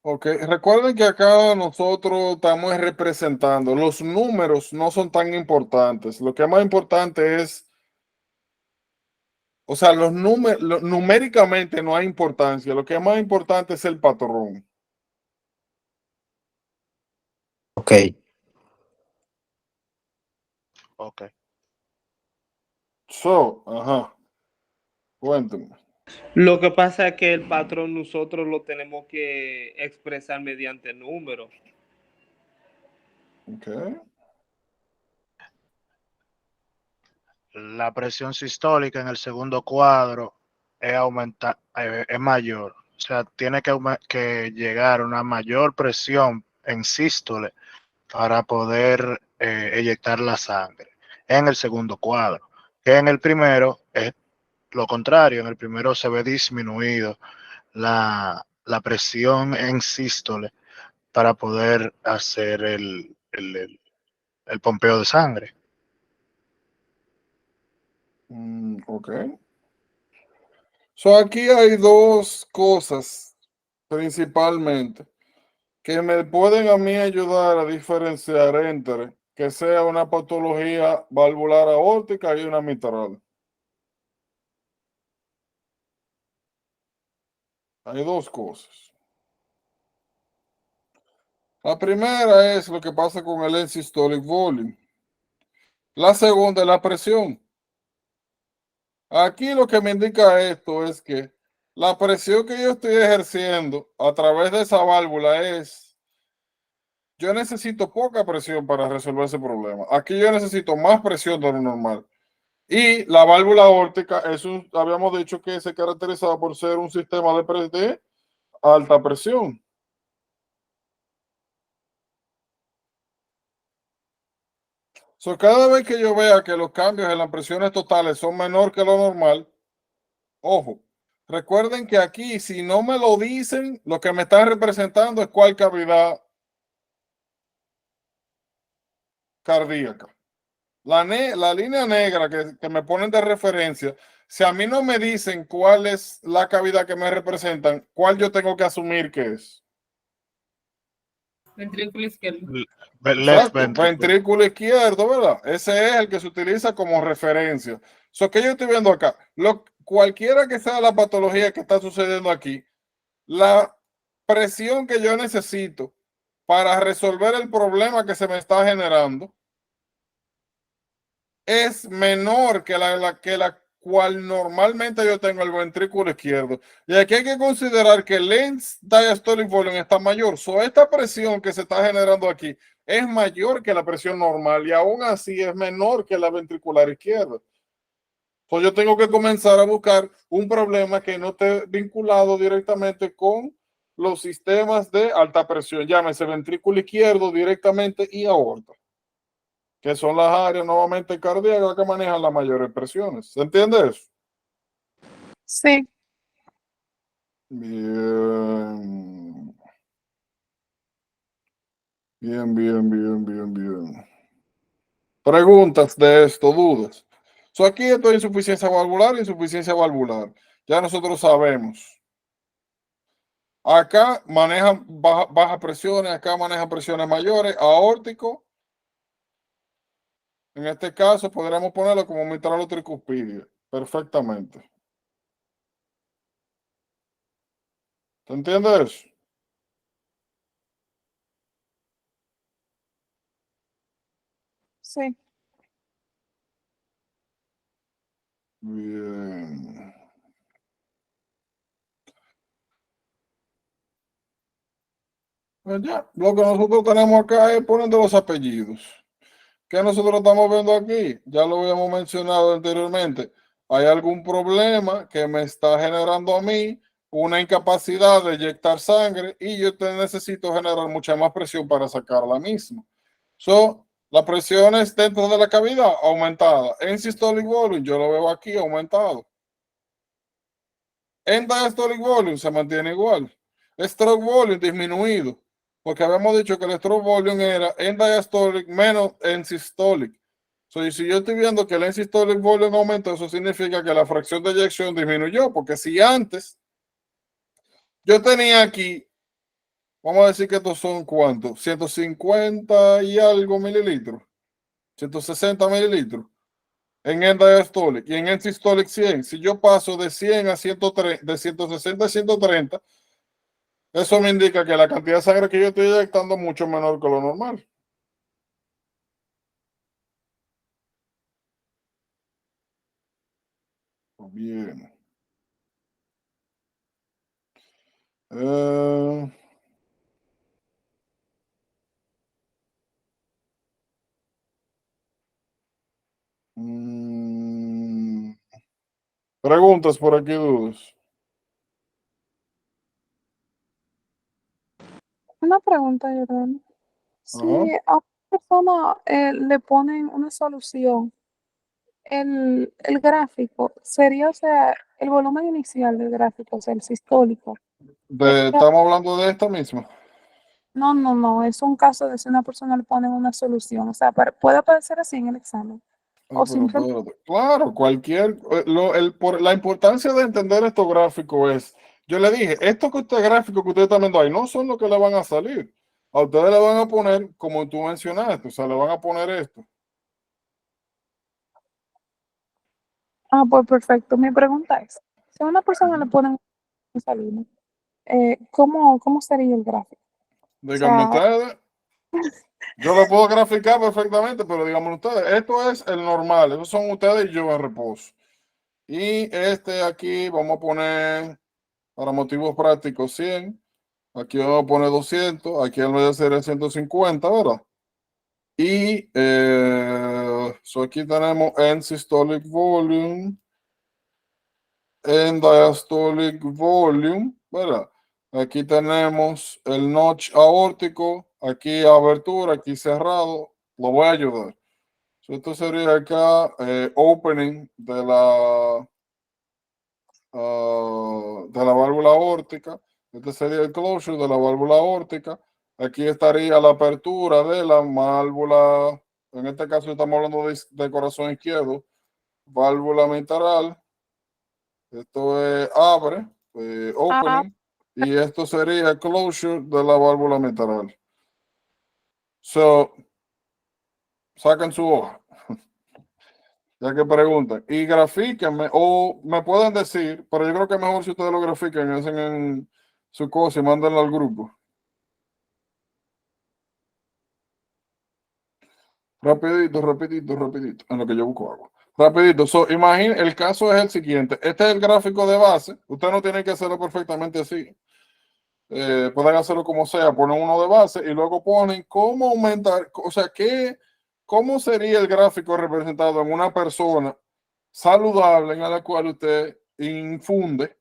Ok, recuerden que acá nosotros estamos representando. Los números no son tan importantes. Lo que es más importante es, o sea, los números, numéricamente no hay importancia. Lo que es más importante es el patrón. Ok. Ok. Ajá, cuéntenme. Lo que pasa es que el patrón nosotros lo tenemos que expresar mediante números. Ok. La presión sistólica en el segundo cuadro es mayor. O sea, tiene que llegar a una mayor presión en sístole para poder eyectar la sangre en el segundo cuadro. Que en el primero es lo contrario, en el primero se ve disminuido la presión en sístole para poder hacer el pompeo de sangre. Ok. So aquí hay dos cosas principalmente que me pueden a mí ayudar a diferenciar entre que sea una patología valvular aórtica y una mitral. Hay dos cosas. La primera es lo que pasa con el end-systolic volume. La segunda es la presión. Aquí lo que me indica esto es que la presión que yo estoy ejerciendo a través de esa válvula es, yo necesito poca presión para resolver ese problema. Aquí yo necesito más presión de lo normal. Y la válvula aórtica habíamos dicho que se caracterizaba por ser un sistema de alta presión. So, cada vez que yo vea que los cambios en las presiones totales son menor que lo normal, ojo, recuerden que aquí, si no me lo dicen, lo que me están representando es cuál cavidad cardíaca. La línea negra que me ponen de referencia, si a mí no me dicen cuál es la cavidad que me representan, ¿cuál yo tengo que asumir que es? Ventrículo izquierdo. Left Exacto, ventricle. ventrículo izquierdo, ¿verdad? Ese es el que se utiliza como referencia. So, que yo estoy viendo acá, cualquiera que sea la patología que está sucediendo aquí, la presión que yo necesito para resolver el problema que se me está generando es menor que la cual normalmente yo tengo el ventrículo izquierdo. Y aquí hay que considerar que el end diastolic volume está mayor. So, esta presión que se está generando aquí es mayor que la presión normal y aún así es menor que la ventricular izquierda. So, yo tengo que comenzar a buscar un problema que no esté vinculado directamente con los sistemas de alta presión, llámese ventrículo izquierdo directamente y aorta, que son las áreas nuevamente cardíacas que manejan las mayores presiones. ¿Se entiende eso? Sí, Bien. Bien. Preguntas de esto, dudas. So, aquí esto es insuficiencia valvular. Ya nosotros sabemos. Acá manejan bajas presiones, acá manejan presiones mayores, aórtico. En este caso podríamos ponerlo como mitral o tricuspidia. Perfectamente. ¿Se entiende eso? sí. Bien. Pues ya, lo que nosotros tenemos acá es poniendo los apellidos. ¿Qué nosotros estamos viendo aquí? Ya lo habíamos mencionado anteriormente. Hay algún problema que me está generando a mí una incapacidad de inyectar sangre y yo necesito generar mucha más presión para sacar la misma. So, la presión es dentro de la cavidad aumentada. En systolic volume, yo lo veo aquí aumentado. En diastolic volume se mantiene igual. Stroke volume disminuido. Porque habíamos dicho que el stroke volume era en diastolic menos en systolic. So, y si yo estoy viendo que el en systolic volume aumenta, eso significa que la fracción de eyección disminuyó. Porque si antes yo tenía aquí Vamos a decir que estos son ¿cuántos? 150 y algo mililitros. 160 mililitros. En el diastolic y en el systolic 100. Si yo paso de 100 a 130, de 160 a 130, eso me indica que la cantidad de sangre que yo estoy inyectando es mucho menor que lo normal. Bien. Eh, mm, preguntas por aquí, dudas. Una pregunta, Jordan. Si Ajá. a una persona le ponen una solución, el gráfico sería, o sea, el volumen inicial del gráfico, o sea, el sistólico. Sería, Estamos hablando de esta misma. no, es un caso de si una persona le ponen una solución, o sea, puede aparecer así en el examen. Ah, O pero simplemente, espérate. Claro, la importancia de entender estos gráficos es, yo le dije, estos que usted gráficos que usted está viendo ahí no son los que le van a salir. A ustedes le van a poner, como tú mencionaste, o sea, le van a poner esto. pues perfecto. Mi pregunta es, si a una persona le ponen una salina, ¿cómo sería el gráfico? O Díganme sea, ustedes, yo lo puedo graficar perfectamente, pero díganme ustedes, esto es el normal, esos son ustedes y yo en reposo. Y este aquí vamos a poner, para motivos prácticos, 100. Aquí vamos a poner 200. Aquí en vez de ser el 150, ¿verdad? Y aquí tenemos en systolic volume, en diastolic volume, ¿verdad? Aquí tenemos el notch aórtico, aquí abertura, aquí cerrado. Lo voy a ayudar. Esto sería acá opening de la válvula aórtica. Este sería el closure de la válvula aórtica. Aquí estaría la apertura de la válvula, en este caso estamos hablando de corazón izquierdo, válvula mitral. Esto es abre, ah, opening, y esto sería closure de la válvula mitral. So, saquen su hoja, ya que preguntan, y grafíquenme, o me pueden decir, pero yo creo que es mejor si ustedes lo grafiquen, hacen en su cosa y mándenlo al grupo. Rapidito, rapidito, rapidito, en lo que yo busco agua. Rapidito, imagine, el caso es el siguiente. Este es el gráfico de base. Usted no tiene que hacerlo perfectamente así. Pueden hacerlo como sea, ponen uno de base y luego ponen cómo aumentar, o sea, cómo sería el gráfico representado en una persona saludable en la cual usted infunde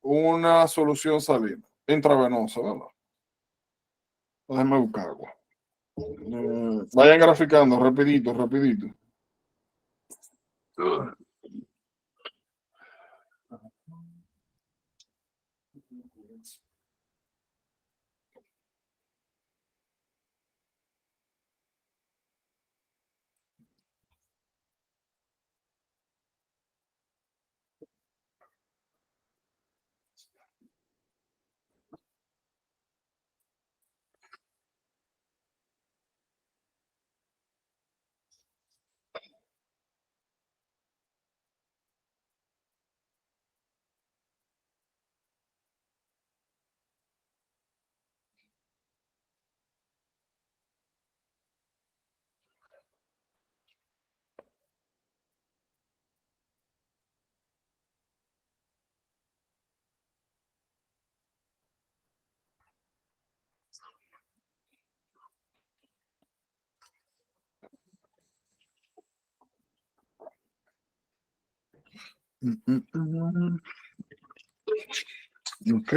una solución salina intravenosa, ¿verdad? Déjenme buscar agua. Vayan graficando, rapidito, rapidito. Ok.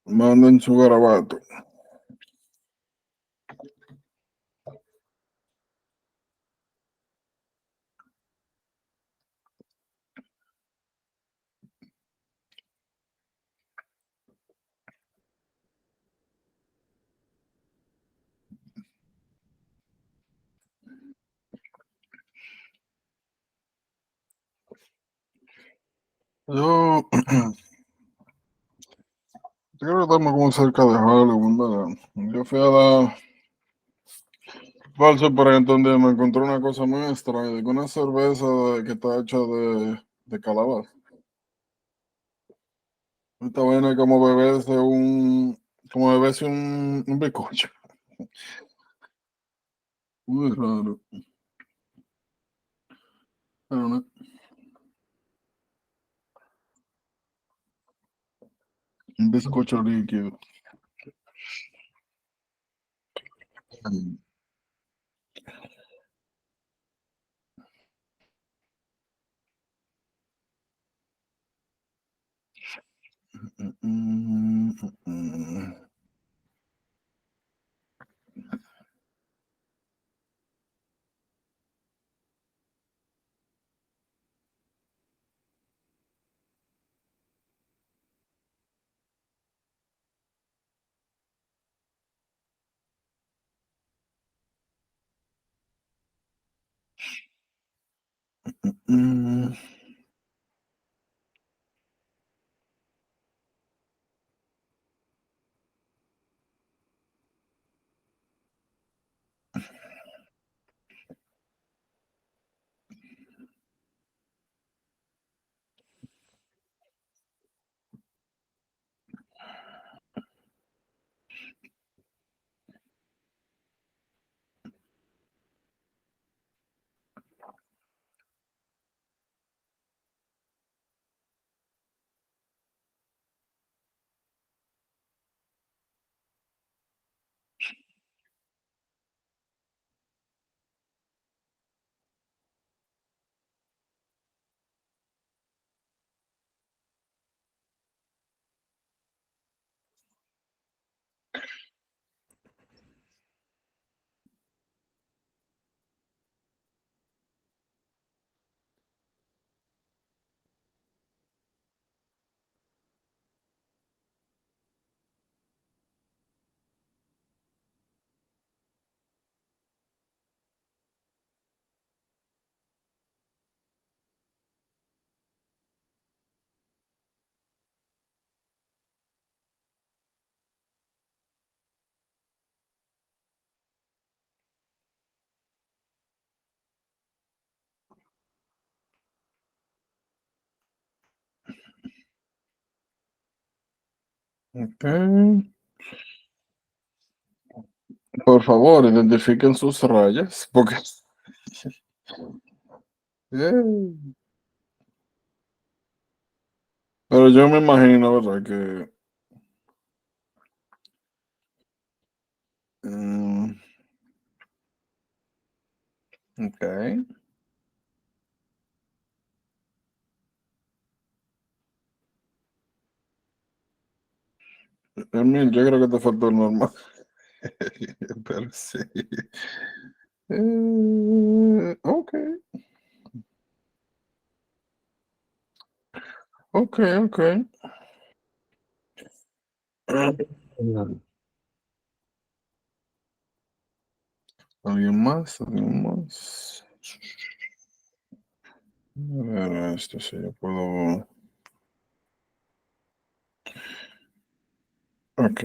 Manden su garabato. Yo creo que estamos como cerca de Halloween, ¿verdad? Yo fui a la falso por donde me encontré una cosa muy extraña, de que una cerveza que está hecha de calabaza. Esta vaina es como beberse un bizcocho. Muy raro. Pero no, un bizcocho líquido. Ok. Por favor, identifiquen sus rayas, porque Eh, pero yo me imagino, ¿verdad? Que ok. Emil, yo creo que te faltó el normal. Pero sí. Ok, ok, ok. ¿Alguien más? ¿Alguien más? A ver, esto sí, yo puedo. Ok.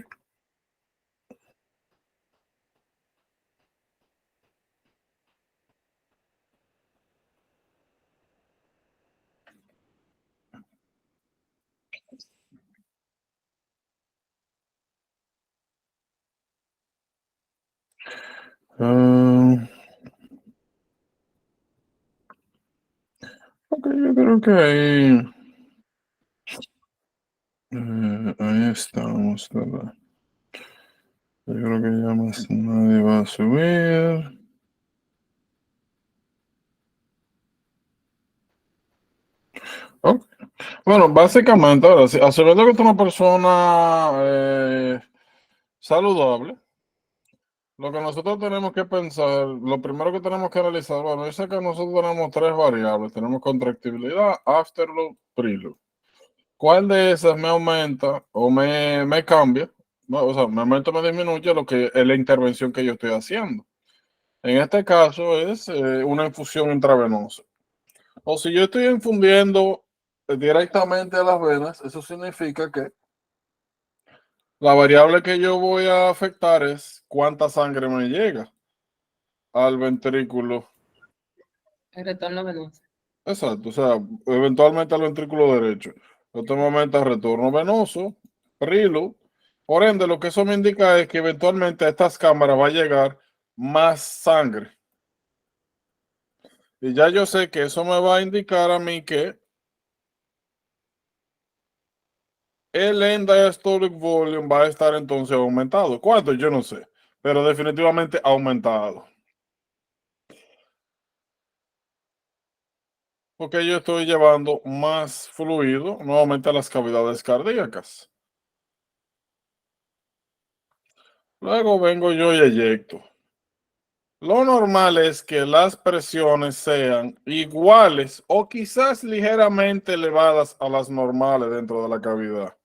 Ah, ok, yo creo que ahí estamos, ¿verdad? Yo creo que ya más nadie va a subir. Ok. Bueno, básicamente, ahora, asumiendo que tú eres una persona saludable, lo que nosotros tenemos que pensar, lo primero que tenemos que analizar, bueno, yo sé que nosotros tenemos tres variables, tenemos contractibilidad, afterload, preload. ¿Cuál de esas me aumenta o me cambia? No, o sea, me aumenta o me disminuye lo que es la intervención que yo estoy haciendo. En este caso es una infusión intravenosa. O si yo estoy infundiendo directamente a las venas, eso significa que la variable que yo voy a afectar es cuánta sangre me llega al ventrículo. El retorno venoso. Exacto, o sea, eventualmente al ventrículo derecho. Esto me aumenta retorno venoso, preload. Por ende, lo que eso me indica es que eventualmente a estas cámaras va a llegar más sangre. Y ya yo sé que eso me va a indicar a mí que el end diastolic volume va a estar entonces aumentado. ¿Cuánto? Yo no sé, pero definitivamente aumentado. Porque yo estoy llevando más fluido nuevamente a las cavidades cardíacas. Luego vengo yo y eyecto. Lo normal es que las presiones sean iguales o quizás ligeramente elevadas a las normales dentro de la cavidad.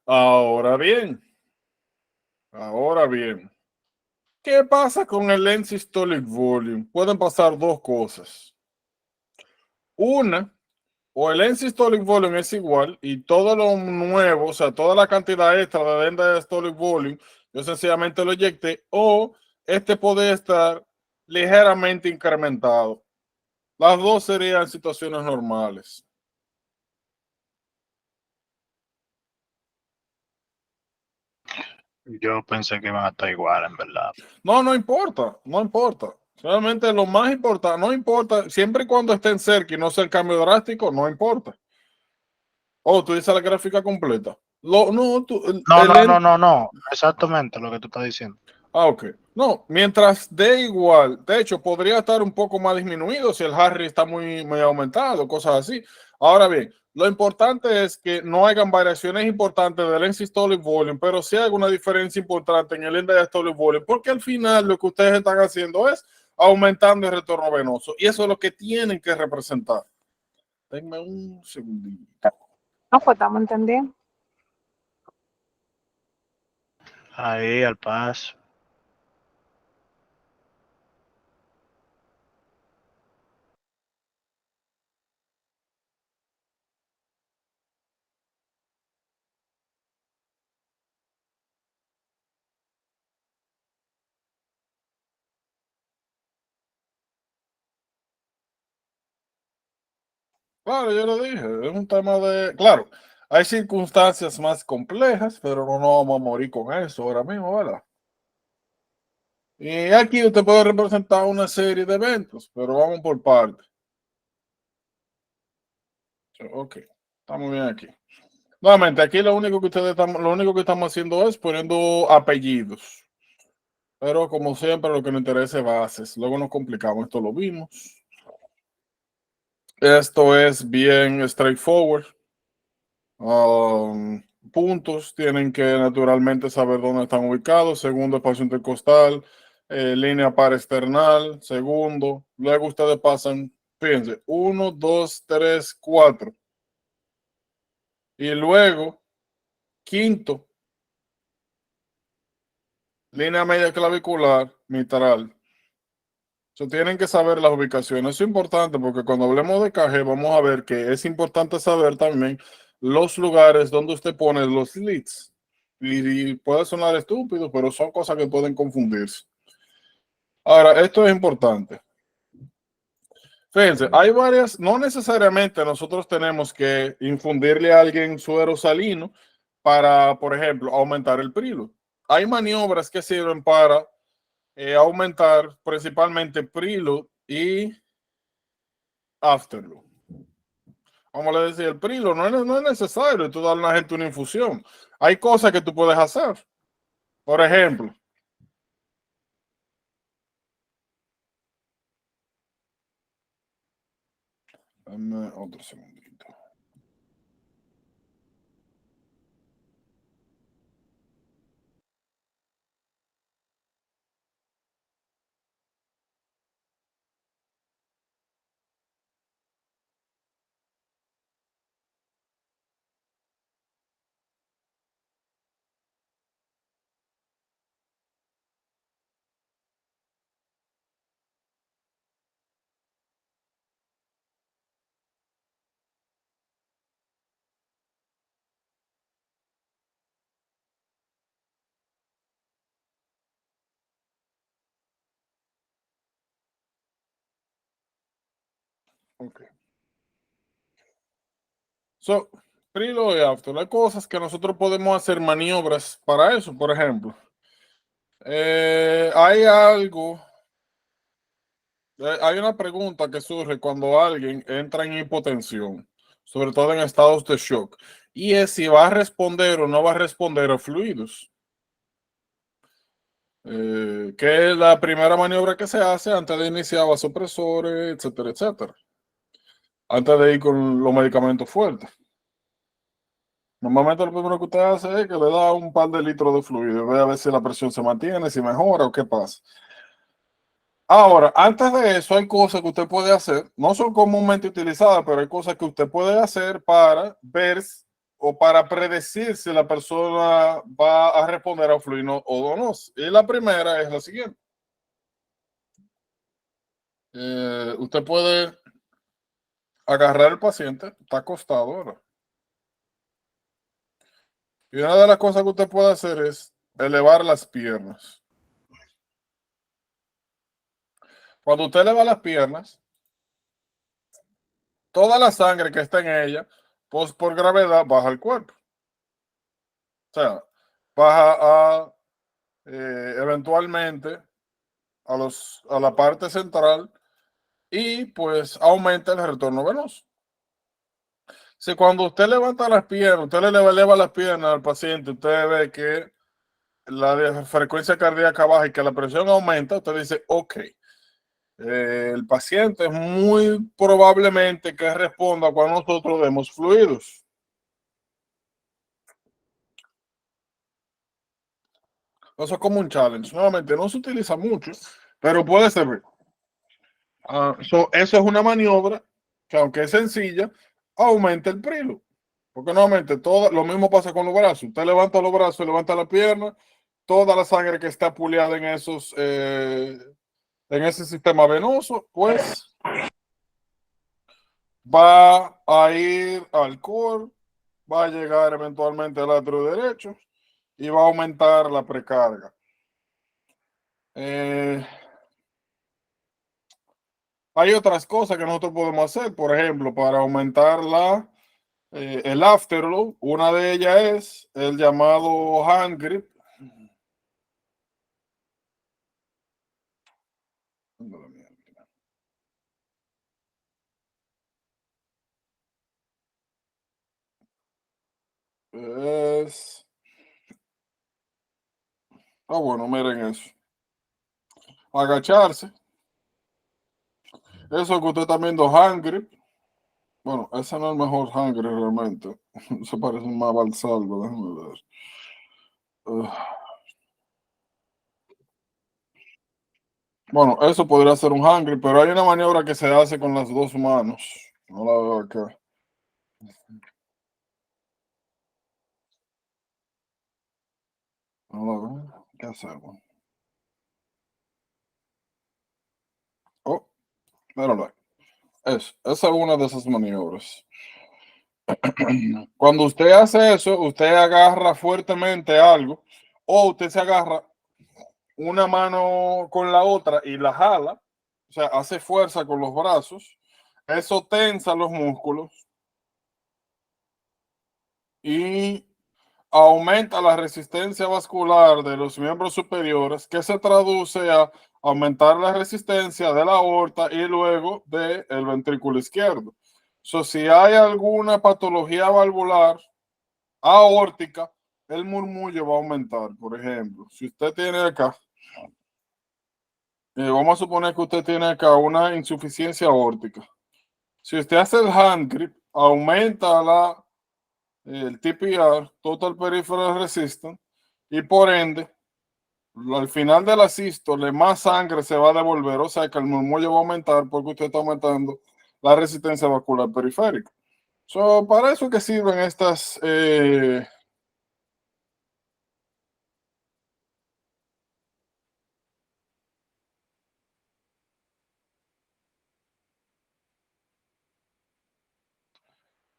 Ahora bien, ¿qué pasa con el end systolic volume? Pueden pasar dos cosas. Una, o el end systolic volume es igual y todo lo nuevo, o sea, toda la cantidad extra de end diastolic volume, yo sencillamente lo eyecté, o este puede estar ligeramente incrementado. Las dos serían situaciones normales. Yo pensé que iban a estar igual, en verdad. No, no importa, no importa. Realmente lo más importante, no importa, siempre y cuando estén cerca y no sea el cambio drástico, no importa. Oh, tú dices la gráfica completa. No, No, no, no, no, no. Exactamente lo que tú estás diciendo. Ok. No, mientras dé igual, de hecho, podría estar un poco más disminuido si el Harry está muy aumentado, cosas así. Ahora bien, lo importante es que no hagan variaciones importantes del end systolic volume, pero sí hay alguna diferencia importante en el end diastolic volume, porque al final lo que ustedes están haciendo es aumentando el retorno venoso, y eso es lo que tienen que representar. Denme un segundito. No, pues estamos entendiendo. Ahí, al paso. Claro, yo lo dije, es un tema de, claro, hay circunstancias más complejas, pero no vamos a morir con eso ahora mismo, ¿verdad? Y aquí usted puede representar una serie de eventos, pero vamos por partes. Ok, estamos bien aquí. Nuevamente, aquí lo único que estamos haciendo es poniendo apellidos. Pero como siempre, lo que nos interesa es bases. Luego nos complicamos, esto lo vimos. Esto es bien straightforward. Puntos tienen que naturalmente saber dónde están ubicados. Segundo, espacio intercostal, línea paresternal. Segundo, luego ustedes pasan, fíjense, 1, 2, 3, 4. Y luego, quinto, línea media clavicular, mitral. Tienen que saber las ubicaciones. Eso es importante porque cuando hablemos de KG vamos a ver que es importante saber también los lugares donde usted pone los leads. Y puede sonar estúpido, pero son cosas que pueden confundirse. Ahora, esto es importante. Fíjense, hay varias, no necesariamente nosotros tenemos que infundirle a alguien suero salino para, por ejemplo, aumentar el preload. Hay maniobras que sirven para aumentar principalmente preload y afterload. Vamos a decir, el preload no es necesario tú darle a la gente una infusión. Hay cosas que tú puedes hacer. Por ejemplo, Dame otro segundito. Ok. So, pre-load y after. Hay cosas que nosotros podemos hacer maniobras para eso. Por ejemplo, hay una pregunta que surge cuando alguien entra en hipotensión, sobre todo en estados de shock, y es si va a responder o no va a responder a fluidos. Que es la primera maniobra que se hace antes de iniciar vasopresores, etcétera, etcétera. Antes de ir con los medicamentos fuertes. Normalmente lo primero que usted hace es que le da un par de litros de fluido, ve a ver si la presión se mantiene, si mejora o qué pasa. Ahora, antes de eso hay cosas que usted puede hacer, no son comúnmente utilizadas, pero hay cosas que usted puede hacer para ver o para predecir si la persona va a responder a un fluido o no. Y la primera es la siguiente. Usted puede agarrar al paciente, está acostado ahora. Y una de las cosas que usted puede hacer es elevar las piernas. Cuando usted eleva las piernas, toda la sangre que está en ella, pues por gravedad baja al cuerpo. O sea, baja eventualmente a la parte central y pues aumenta el retorno venoso. Si cuando usted levanta las piernas, usted le eleva las piernas al paciente, usted ve que la frecuencia cardíaca baja y que la presión aumenta, usted dice, ok, el paciente es muy probablemente que responda cuando nosotros demos fluidos. Eso es como un challenge. Nuevamente, no se utiliza mucho, pero puede servir. Eso es una maniobra que, aunque es sencilla, aumenta el preload. Porque nuevamente, lo mismo pasa con los brazos. Usted levanta los brazos, levanta la pierna, toda la sangre que está puliada en en ese sistema venoso, pues va a ir al core, va a llegar eventualmente al atrio derecho y va a aumentar la precarga. Hay otras cosas que nosotros podemos hacer, por ejemplo, para aumentar el afterload. Una de ellas es el llamado hand grip. Bueno, miren eso. Agacharse. Eso que usted está viendo hand grip. Bueno, ese no es el mejor hand grip realmente. Se parece más al salvo, déjame ver. Bueno, eso podría ser un hand grip, pero hay una maniobra que se hace con las dos manos. No la veo acá. No la veo. ¿Qué hacemos? Oh, míralo. Esa es una de esas maniobras. Cuando usted hace eso, usted agarra fuertemente algo o usted se agarra una mano con la otra y la jala, o sea, hace fuerza con los brazos, eso tensa los músculos y aumenta la resistencia vascular de los miembros superiores, que se traduce a aumentar la resistencia de la aorta y luego del ventrículo izquierdo. Si hay alguna patología valvular aórtica, el murmullo va a aumentar. Por ejemplo, si usted tiene acá, vamos a suponer que usted tiene acá una insuficiencia aórtica. Si usted hace el hand grip, aumenta el TPR, Total Peripheral Resistance, y por ende, al final de la sístole, más sangre se va a devolver, o sea que el murmullo va a aumentar porque usted está aumentando la resistencia vascular periférica. Para eso que sirven estas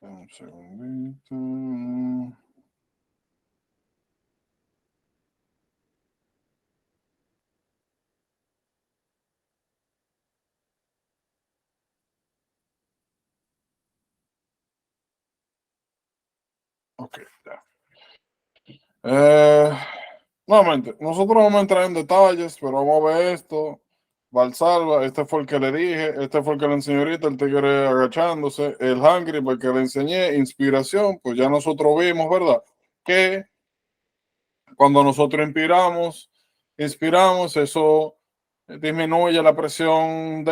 un segundito. Ok, ya. Nuevamente, nosotros vamos a entrar en detalles, pero vamos a ver esto. Valsalva, este fue el que le dije, este fue el que le enseñé ahorita, el tigre agachándose, el hungry, porque le enseñé, inspiración, pues ya nosotros vimos, ¿verdad? Que cuando nosotros inspiramos, eso disminuye la presión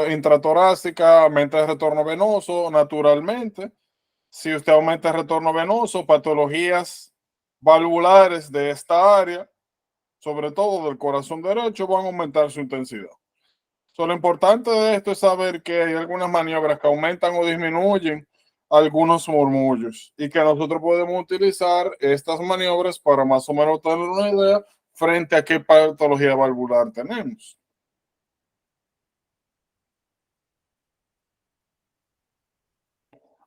intratorácica, aumenta el retorno venoso naturalmente. Si usted aumenta el retorno venoso, patologías valvulares de esta área, sobre todo del corazón derecho, van a aumentar su intensidad. Lo importante de esto es saber que hay algunas maniobras que aumentan o disminuyen algunos murmullos y que nosotros podemos utilizar estas maniobras para más o menos tener una idea frente a qué patología valvular tenemos.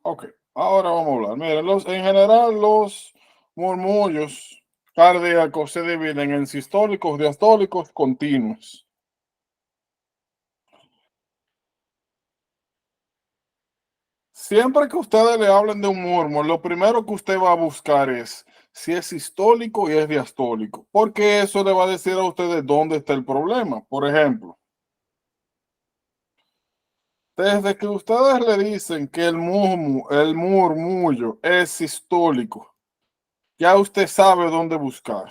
Ok, ahora vamos a hablar. Miren, en general los murmullos cardíacos se dividen en sistólicos, diastólicos, continuos. Siempre que ustedes le hablen de un murmur, lo primero que usted va a buscar es si es sistólico y es diastólico, porque eso le va a decir a ustedes dónde está el problema. Por ejemplo, desde que ustedes le dicen que el murmullo es sistólico, ya usted sabe dónde buscar.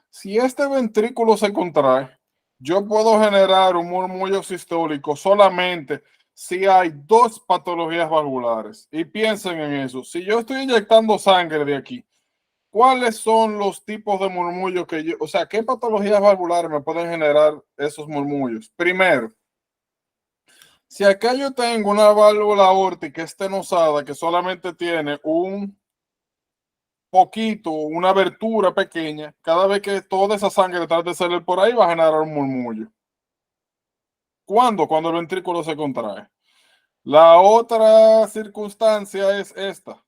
Si este ventrículo se contrae, yo puedo generar un murmullo sistólico solamente si hay dos patologías valvulares. Y piensen en eso. Si yo estoy inyectando sangre de aquí, ¿cuáles son los tipos de murmullos que yo, o sea, qué patologías valvulares me pueden generar esos murmullos? Primero, si acá yo tengo una válvula aórtica estenosada que solamente tiene un poquito, una abertura pequeña, cada vez que toda esa sangre trate de salir por ahí va a generar un murmullo. ¿Cuándo? Cuando el ventrículo se contrae. La otra circunstancia es esta.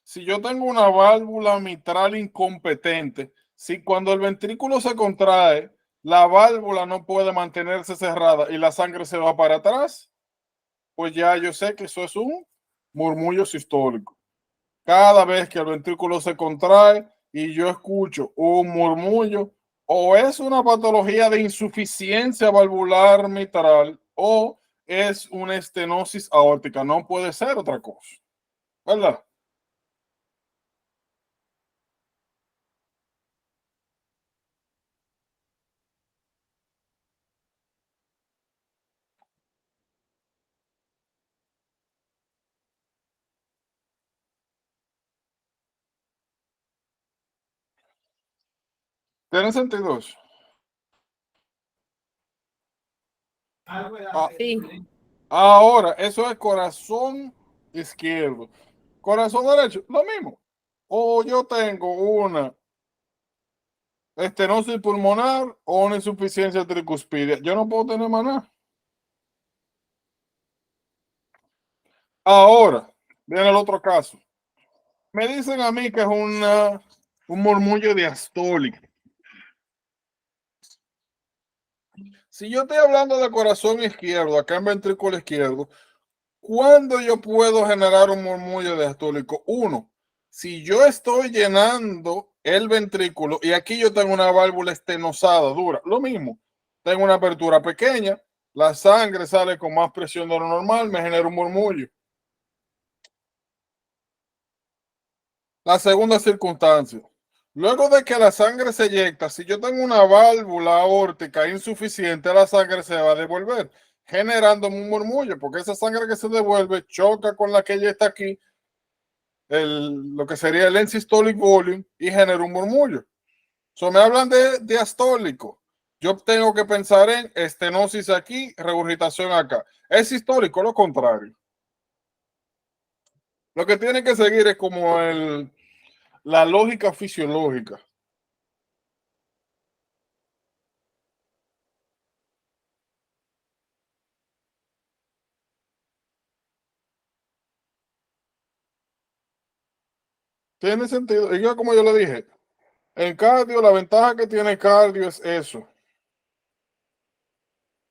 Si yo tengo una válvula mitral incompetente, si cuando el ventrículo se contrae, la válvula no puede mantenerse cerrada y la sangre se va para atrás, pues ya yo sé que eso es un murmullo sistólico. Cada vez que el ventrículo se contrae y yo escucho un murmullo, o es una patología de insuficiencia valvular mitral o es una estenosis aórtica. No puede ser otra cosa, ¿verdad? ¿Tiene sentido eso? Sí. Ahora, eso es corazón izquierdo. Corazón derecho, lo mismo. O yo tengo una estenosis pulmonar o una insuficiencia tricuspidia. Yo no puedo tener más nada. Ahora, viene el otro caso. Me dicen a mí que es un murmullo diastólico. Si yo estoy hablando de corazón izquierdo, acá en ventrículo izquierdo, ¿cuándo yo puedo generar un murmullo diastólico? Uno, si yo estoy llenando el ventrículo y aquí yo tengo una válvula estenosada dura, lo mismo, tengo una apertura pequeña, la sangre sale con más presión de lo normal, me genera un murmullo. La segunda circunstancia, luego de que la sangre se eyecta, si yo tengo una válvula aórtica insuficiente, la sangre se va a devolver. generando un murmullo, porque esa sangre que se devuelve choca con la que ya está aquí, lo que sería el end-systolic volume, y genera un murmullo. So, me hablan de diastólico. Yo tengo que pensar en estenosis aquí, regurgitación acá. Es histórico, lo contrario. Lo que tiene que seguir es como la lógica fisiológica. Tiene sentido. Y yo, como yo le dije, en cardio, la ventaja que tiene cardio es eso.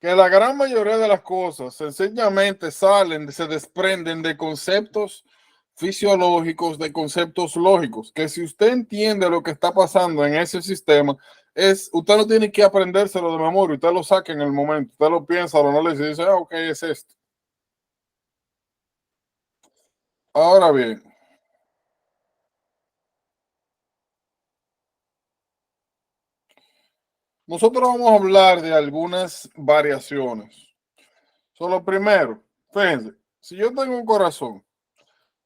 Que la gran mayoría de las cosas sencillamente se desprenden de conceptos fisiológicos, de conceptos lógicos, que si usted entiende lo que está pasando en ese sistema, usted no tiene que aprendérselo de memoria, usted lo saca en el momento, usted lo piensa, lo analiza y dice, ok, es esto. Ahora bien, nosotros vamos a hablar de algunas variaciones. Solo primero, fíjense, si yo tengo un corazón,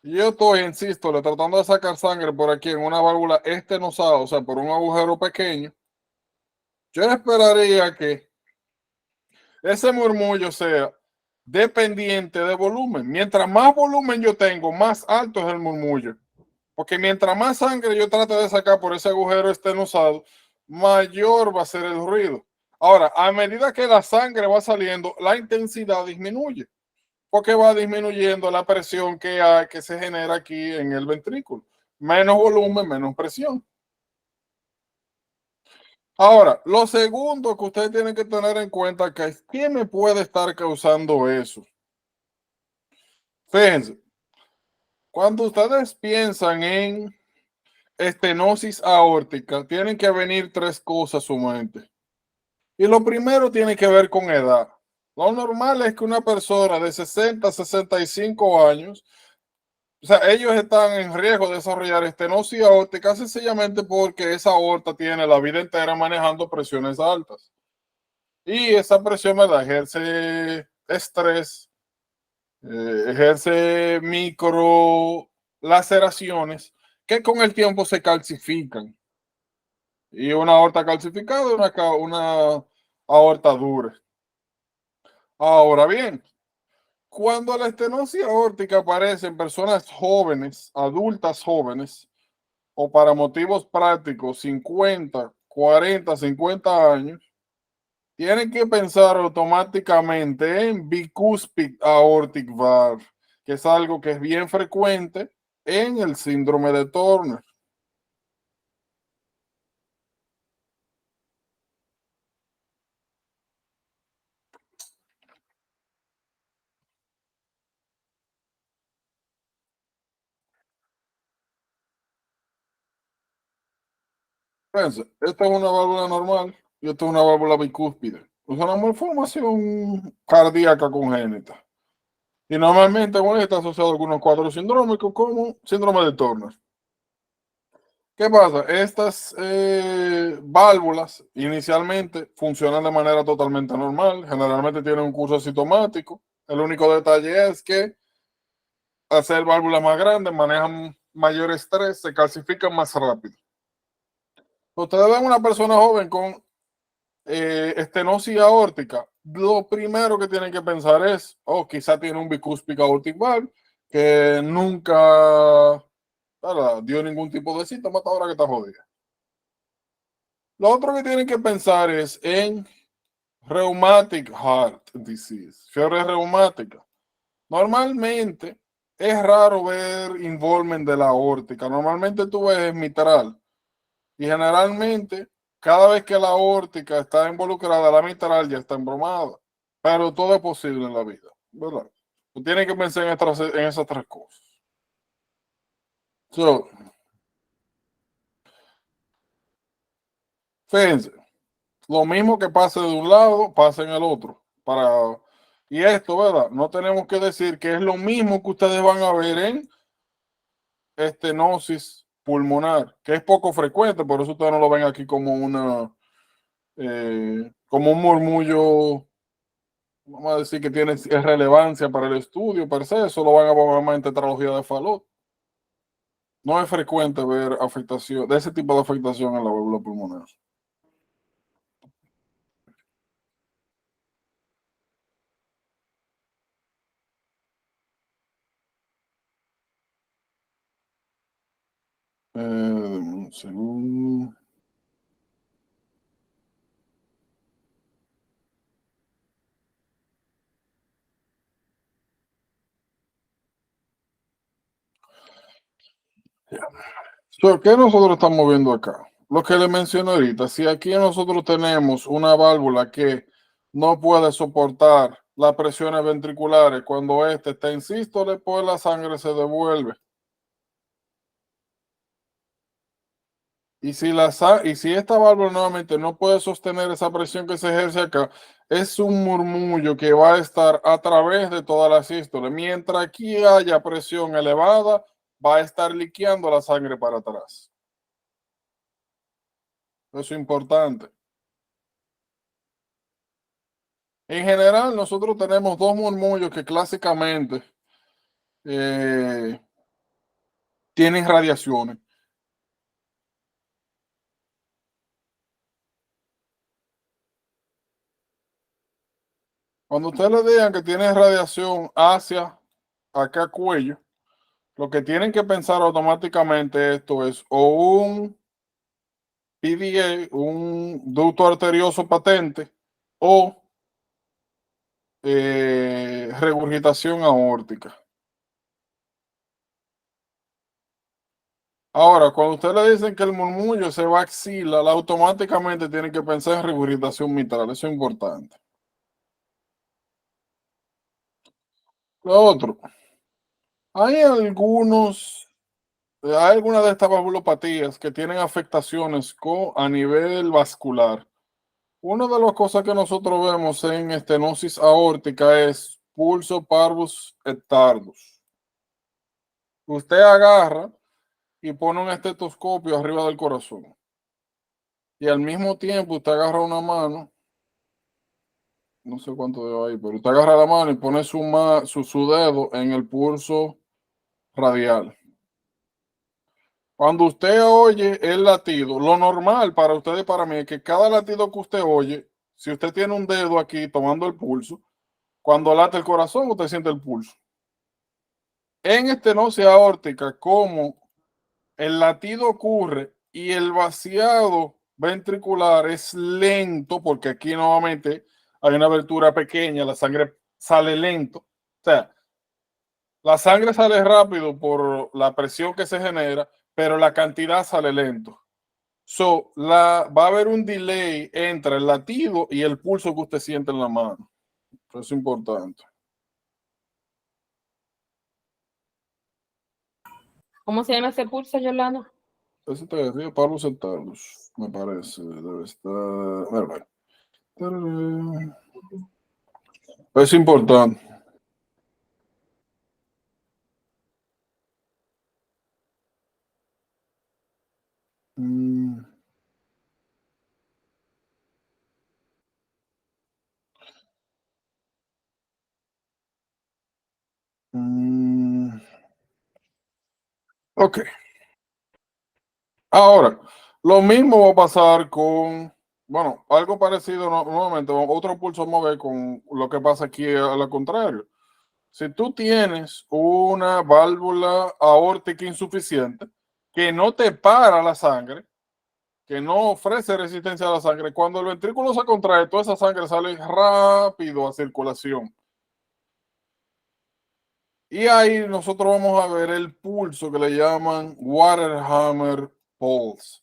y yo estoy, insisto, tratando de sacar sangre por aquí en una válvula estenosada, o sea, por un agujero pequeño, yo esperaría que ese murmullo sea dependiente de volumen. Mientras más volumen yo tengo, más alto es el murmullo. Porque mientras más sangre yo trate de sacar por ese agujero estenosado, mayor va a ser el ruido. Ahora, a medida que la sangre va saliendo, la intensidad disminuye, porque va disminuyendo la presión que se genera aquí en el ventrículo. Menos volumen, menos presión. Ahora, lo segundo que ustedes tienen que tener en cuenta que es qué me puede estar causando eso. Fíjense, cuando ustedes piensan en estenosis aórtica, tienen que venir tres cosas a su mente. Y lo primero tiene que ver con edad. Lo normal es que una persona de 60 a 65 años, o sea, ellos están en riesgo de desarrollar estenosis aórtica sencillamente porque esa aorta tiene la vida entera manejando presiones altas. Y esa presión me da, ejerce estrés, ejerce micro laceraciones que con el tiempo se calcifican. Y una aorta calcificada es una aorta dura. Ahora bien, cuando la estenosis aórtica aparece en personas jóvenes, adultas jóvenes, o para motivos prácticos, 50, 40, 50 años, tienen que pensar automáticamente en bicuspid aortic valve, que es algo que es bien frecuente en el síndrome de Turner. Fíjense, esta es una válvula normal y esta es una válvula bicúspide. Es una malformación cardíaca congénita. Y normalmente con esta está asociado a algunos cuadros sindrómicos como síndrome de Turner. ¿Qué pasa? Estas válvulas inicialmente funcionan de manera totalmente normal, generalmente tienen un curso asintomático. El único detalle es que al ser válvulas más grandes manejan mayor estrés, se calcifican más rápido. Ustedes ven una persona joven con estenosis aórtica, lo primero que tienen que pensar es, quizá tiene un bicuspid aortic valve que nunca dio ningún tipo de síntoma hasta ahora que está jodida. Lo otro que tienen que pensar es en rheumatic heart disease, fiebre reumática. Normalmente es raro ver involvement de la aórtica. Normalmente tú ves mitral y generalmente cada vez que la aórtica está involucrada, la mitral ya está embromada. Pero todo es posible en la vida, ¿verdad? Tú tienes que pensar en esas tres cosas. So, fíjense, lo mismo que pase de un lado, pasa en el otro. Y esto, ¿verdad? No tenemos que decir que es lo mismo que ustedes van a ver en estenosis pulmonar, que es poco frecuente, por eso ustedes no lo ven aquí como como un murmullo vamos a decir que tiene relevancia para el estudio, per se, eso lo van a abogar en tetralogía de Fallot. No es frecuente ver afectación, de ese tipo de afectación en la válvula pulmonar. Un segundo. So, ¿qué nosotros estamos viendo acá? Lo que le mencioné ahorita, si aquí nosotros tenemos una válvula que no puede soportar las presiones ventriculares, cuando este está en sístole, pues la sangre se devuelve. Y si esta válvula nuevamente no puede sostener esa presión que se ejerce acá, es un murmullo que va a estar a través de toda la sístole. Mientras aquí haya presión elevada, va a estar liqueando la sangre para atrás. Eso es importante. En general, nosotros tenemos dos murmullos que clásicamente tienen radiaciones. Cuando ustedes le digan que tiene radiación hacia acá cuello, lo que tienen que pensar automáticamente esto es o un PDA, un ducto arterioso patente, o regurgitación aórtica. Ahora, cuando usted le dicen que el murmullo se va a axila, automáticamente tienen que pensar en regurgitación mitral. Eso es importante. Lo otro, hay algunas de estas valvulopatías que tienen afectaciones a nivel vascular. Una de las cosas que nosotros vemos en estenosis aórtica es pulso parvus et tardus. Usted agarra y pone un estetoscopio arriba del corazón. Y al mismo tiempo usted agarra una mano, no sé cuánto dedo ahí, pero usted agarra la mano y pone su dedo en el pulso radial. Cuando usted oye el latido, lo normal para usted y para mí es que cada latido que usted oye, si usted tiene un dedo aquí tomando el pulso, cuando late el corazón, usted siente el pulso. En estenosis aórtica, como el latido ocurre y el vaciado ventricular es lento, porque aquí nuevamente hay una abertura pequeña, la sangre sale lento. O sea, la sangre sale rápido por la presión que se genera, pero la cantidad sale lento. So, va a haber un delay entre el latido y el pulso que usted siente en la mano. Eso es importante. ¿Cómo se llama ese pulso, Yolanda? Ese te decía Pablo Centauros, me parece. Debe estar. Bueno. Es importante. Mm. Mm. Ok. Ahora, lo mismo va a pasar con, bueno, algo parecido nuevamente, otro pulso vamos a ver con lo que pasa aquí a lo contrario. Si tú tienes una válvula aórtica insuficiente que no te para la sangre, que no ofrece resistencia a la sangre, cuando el ventrículo se contrae, toda esa sangre sale rápido a circulación. Y ahí nosotros vamos a ver el pulso que le llaman Waterhammer Pulse,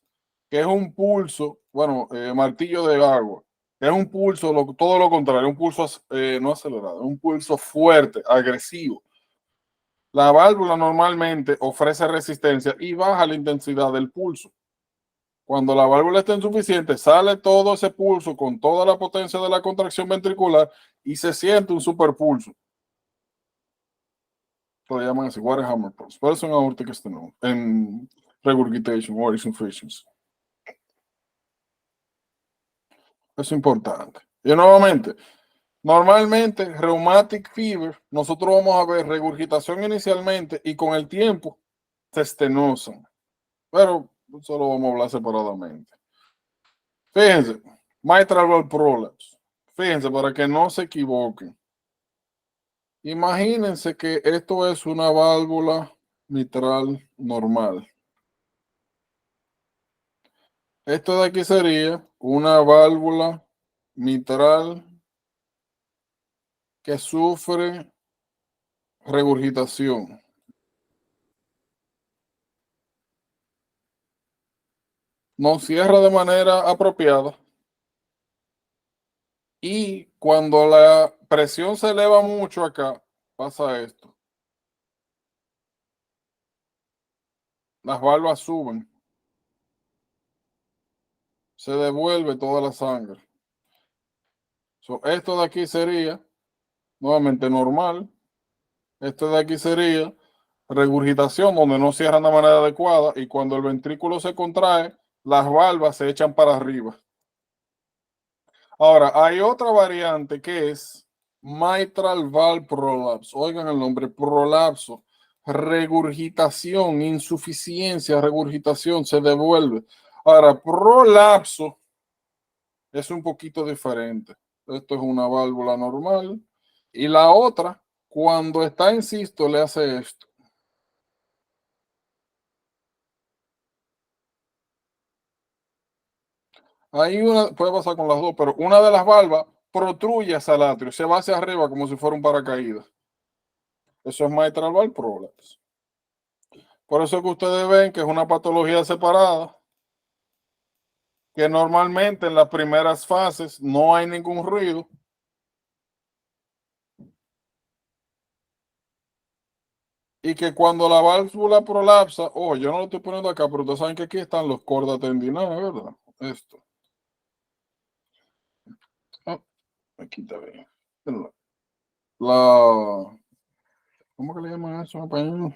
que es un pulso, bueno, martillo de agua, que es un pulso, todo lo contrario, un pulso no acelerado, un pulso fuerte, agresivo. La válvula normalmente ofrece resistencia y baja la intensidad del pulso. Cuando la válvula está insuficiente, sale todo ese pulso con toda la potencia de la contracción ventricular y se siente un superpulso. Lo llaman así, Waterhammer Pulse. Pero es una aortic stenosis, en regurgitation or insufficiency. Es importante. Y nuevamente, Normalmente, rheumatic fever, nosotros vamos a ver regurgitación inicialmente y con el tiempo se estenosan. Pero eso lo vamos a hablar separadamente. Fíjense, mitral valve prolapse. Fíjense, para que no se equivoquen. Imagínense que esto es una válvula mitral normal. Esto de aquí sería una válvula mitral que sufre regurgitación. No cierra de manera apropiada. Y cuando la presión se eleva mucho acá, pasa esto. Las válvulas suben. Se devuelve toda la sangre. Esto de aquí sería nuevamente normal. Esto de aquí sería regurgitación donde no cierran de manera adecuada y cuando el ventrículo se contrae, las valvas se echan para arriba. Ahora, hay otra variante que es mitral valve prolapse. Oigan el nombre, prolapso. Regurgitación, insuficiencia, regurgitación, se devuelve. Ahora, prolapso es un poquito diferente. Esto es una válvula normal. Y la otra, cuando está en sístole, hace esto. Ahí una puede pasar con las dos, pero una de las valvas protruye hacia el atrio, se va hacia arriba como si fuera un paracaídas. Eso es mitral valve prolapse. Por eso que ustedes ven que es una patología separada, que normalmente en las primeras fases no hay ningún ruido. Y que cuando la válvula prolapsa, yo no lo estoy poniendo acá, pero ustedes saben que aquí están los corda tendinales, ¿verdad? Esto. Aquí está bien. ¿Cómo que le llaman eso en español?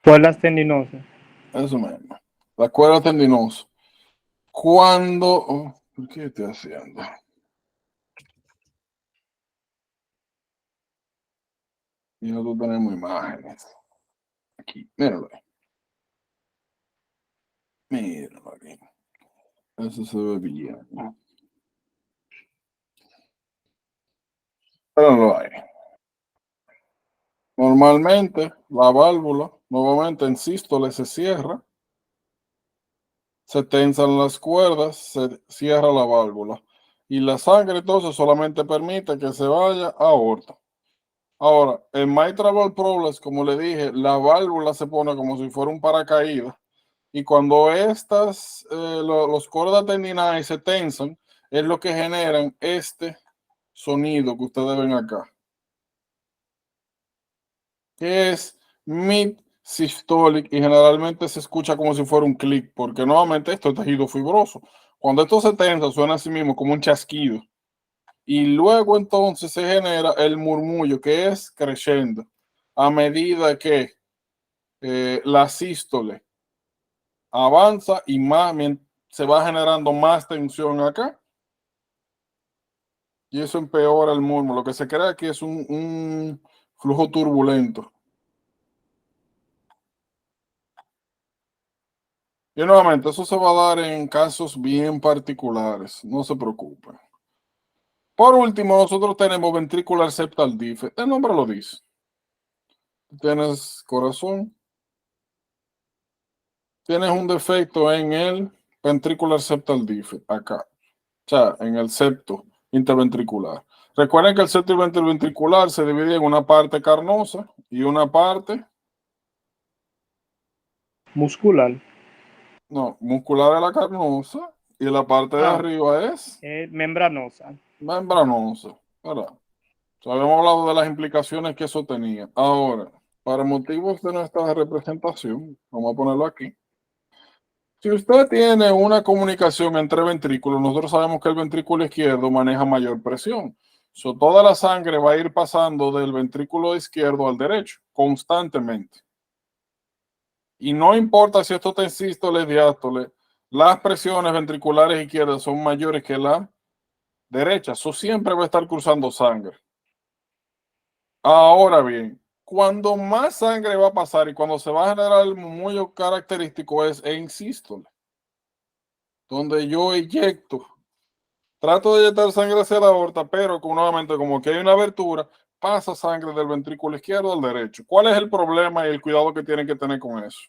Cuerdas tendinosas. Eso mismo. La cuerda tendinosa. Cuando. ¿Qué estoy haciendo? Y nosotros tenemos imágenes. Aquí, míralo ahí. Míralo aquí. Eso se ve bien. Pero no lo hay. Normalmente, la válvula, nuevamente en sístole, se cierra. Se tensan las cuerdas, se cierra la válvula. Y la sangre entonces solamente permite que se vaya a aorta. Ahora, en mitral valve prolapse, como le dije, la válvula se pone como si fuera un paracaídas. Y cuando los cordas tendinales se tensan, es lo que generan este sonido que ustedes ven acá, que es mid systolic y generalmente se escucha como si fuera un clic, porque nuevamente esto es tejido fibroso. Cuando esto se tensa, suena así mismo como un chasquido. Y luego entonces se genera el murmullo, que es creciendo a medida que la sístole avanza y más se va generando más tensión acá. Y eso empeora el murmullo. Lo que se crea aquí es un flujo turbulento. Y nuevamente, eso se va a dar en casos bien particulares. No se preocupen. Por último, nosotros tenemos ventricular septal defect. El nombre lo dice. Tienes corazón. Tienes un defecto en el ventricular septal defect, acá. O sea, en el septo interventricular. Recuerden que el septo interventricular se divide en una parte carnosa y una parte... Muscular. No, muscular es la carnosa y la parte de arriba es Membranosa. membranosa. ¿Verdad? Habíamos hablado de las implicaciones que eso tenía. Ahora, para motivos de nuestra representación, vamos a ponerlo aquí. Si usted tiene una comunicación entre ventrículos, nosotros sabemos que el ventrículo izquierdo maneja mayor presión. Toda la sangre va a ir pasando del ventrículo izquierdo al derecho, constantemente. Y no importa si esto está en sístole, diástole, las presiones ventriculares izquierdas son mayores que las derecha. Eso siempre va a estar cruzando sangre. Ahora bien, cuando más sangre va a pasar y cuando se va a generar el murmullo característico es en sístole, donde yo eyecto. Trato de inyectar sangre hacia la aorta, pero nuevamente, como que hay una abertura, pasa sangre del ventrículo izquierdo al derecho. ¿Cuál es el problema y el cuidado que tienen que tener con eso?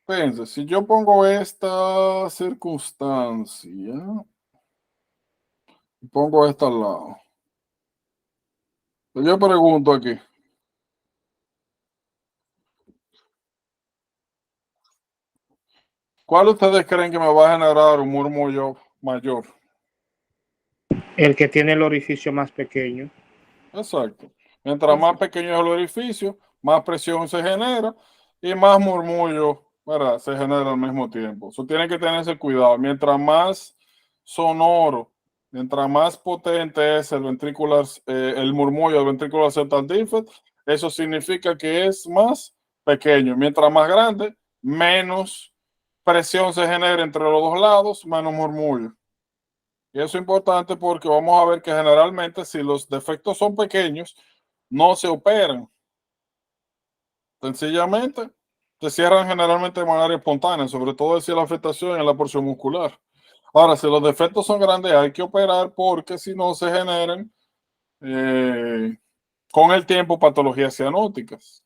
Fíjense, si yo pongo esta circunstancia y pongo esta al lado, yo pregunto aquí, ¿cuál ustedes creen que me va a generar un murmullo mayor? El que tiene el orificio más pequeño. Exacto. Mientras más pequeño es el orificio, más presión se genera y más murmullo, ¿verdad?, se genera al mismo tiempo. Eso tiene que tener ese cuidado. Mientras más sonoro, mientras más potente es el ventricular, el murmullo del ventricular septal defect, eso significa que es más pequeño. Mientras más grande, menos presión se genera entre los dos lados, menos murmullo. Y eso es importante porque vamos a ver que generalmente si los defectos son pequeños, no se operan. Sencillamente se cierran generalmente de manera espontánea, sobre todo si la afectación en la porción muscular. Ahora, si los defectos son grandes, hay que operar porque si no se generan con el tiempo patologías cianóticas.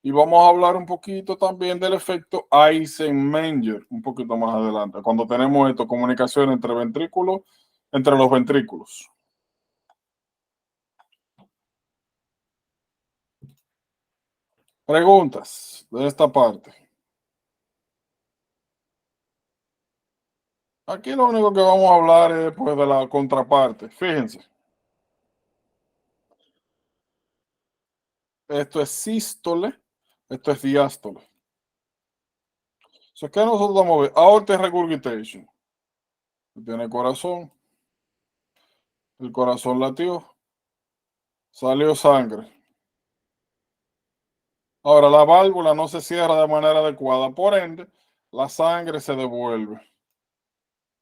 Y vamos a hablar un poquito también del efecto Eisenmenger un poquito más adelante, cuando tenemos esto, comunicación entre ventrículos, entre los ventrículos. Preguntas de esta parte. Aquí lo único que vamos a hablar es pues, de la contraparte. Fíjense. Esto es sístole, esto es diástole. ¿Qué nosotros vamos a ver? Aorta regurgitation. Tiene corazón. El corazón latió. Salió sangre. Ahora, la válvula no se cierra de manera adecuada, por ende, la sangre se devuelve.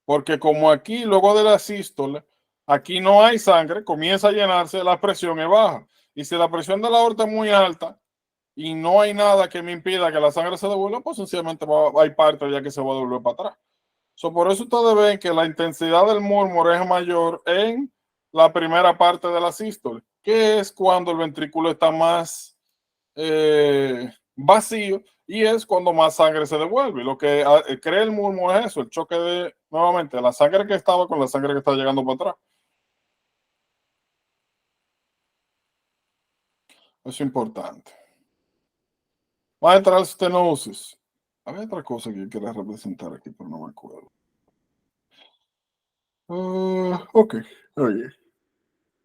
Porque como aquí, luego de la sístole, aquí no hay sangre, comienza a llenarse, la presión es baja. Y si la presión de la aorta es muy alta y no hay nada que me impida que la sangre se devuelva, pues sencillamente hay parte ya que se va a devolver para atrás. Por eso ustedes ven que la intensidad del murmur es mayor en la primera parte de la sístole, que es cuando el ventrículo está más vacío y es cuando más sangre se devuelve. Lo que crea el murmur es eso, el choque de, nuevamente, la sangre que estaba con la sangre que está llegando para atrás. Es importante. Mitral stenosis. Había otra cosa que quería representar aquí, pero no me acuerdo. Ok, oye.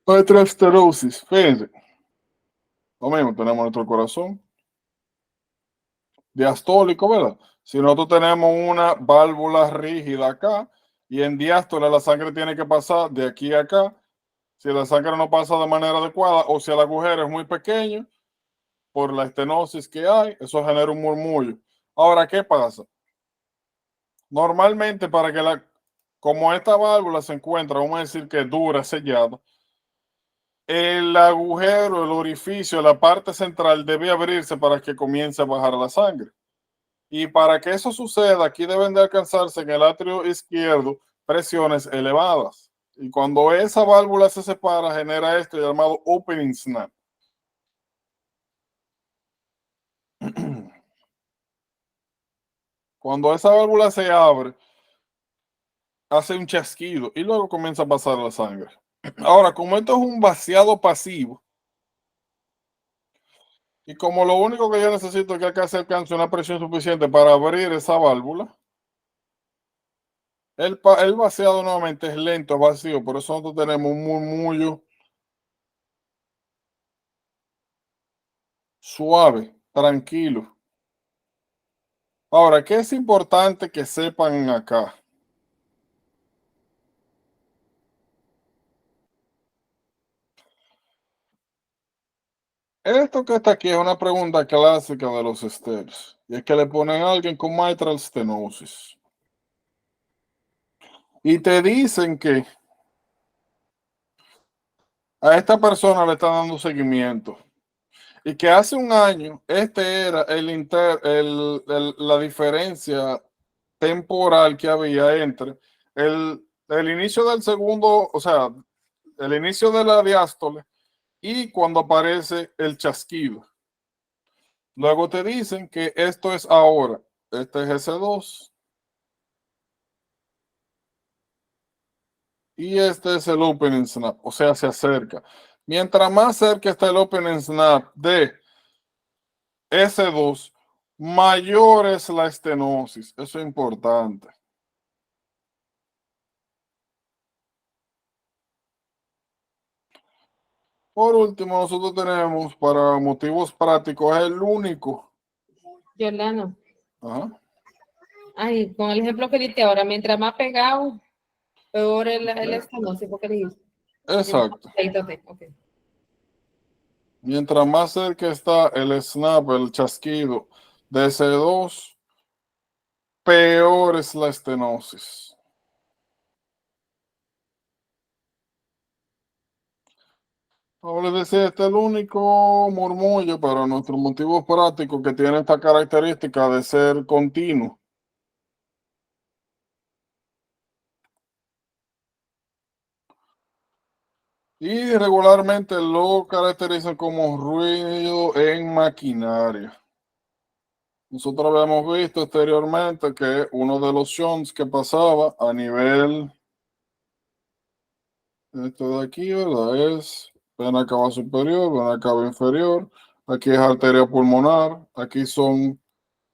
Mitral stenosis, fíjense. Lo mismo, tenemos nuestro corazón diastólico, ¿verdad? Si nosotros tenemos una válvula rígida acá y en diástole la sangre tiene que pasar de aquí a acá, si la sangre no pasa de manera adecuada o si el agujero es muy pequeño por la estenosis que hay, eso genera un murmullo. Ahora, ¿qué pasa? Normalmente para que como esta válvula se encuentra, vamos a decir que dura, sellada, el agujero, el orificio, la parte central debe abrirse para que comience a bajar la sangre. Y para que eso suceda, aquí deben de alcanzarse en el atrio izquierdo presiones elevadas. Y cuando esa válvula se separa, genera esto llamado opening snap. Cuando esa válvula se abre, hace un chasquido y luego comienza a pasar la sangre. Ahora, como esto es un vaciado pasivo, y como lo único que yo necesito es que acá se alcance una presión suficiente para abrir esa válvula, el vaciado nuevamente es lento, vacío, por eso nosotros tenemos un murmullo suave, tranquilo. Ahora, ¿qué es importante que sepan acá? Esto que está aquí es una pregunta clásica de los STEPS, y es que le ponen a alguien con mitral stenosis. y te dicen que a esta persona le están dando seguimiento y que hace un año este era la diferencia temporal que había entre el inicio del segundo, o sea, el inicio de la diástole y cuando aparece el chasquido. Luego te dicen que esto es ahora. Este es S2 y este es el opening snap, o sea, se acerca. Mientras más cerca está el opening snap de S2, mayor es la estenosis. Eso es importante. Por último, nosotros tenemos, para motivos prácticos, es el único. Giordano. Ajá. Ay, con el ejemplo que diste ahora, mientras más pegado, peor el estenosis, porque dijiste. Exacto. Okay. Mientras más cerca está el snap, el chasquido de S2, peor es la estenosis. Como les decía, este es el único murmullo para nuestros motivos prácticos que tiene esta característica de ser continuo. Y regularmente lo caracterizan como ruido en maquinaria. Nosotros habíamos visto anteriormente que uno de los shunts que pasaba a nivel, esto de aquí, ¿verdad? Es vena cava superior, vena cava inferior. Aquí es arteria pulmonar. Aquí son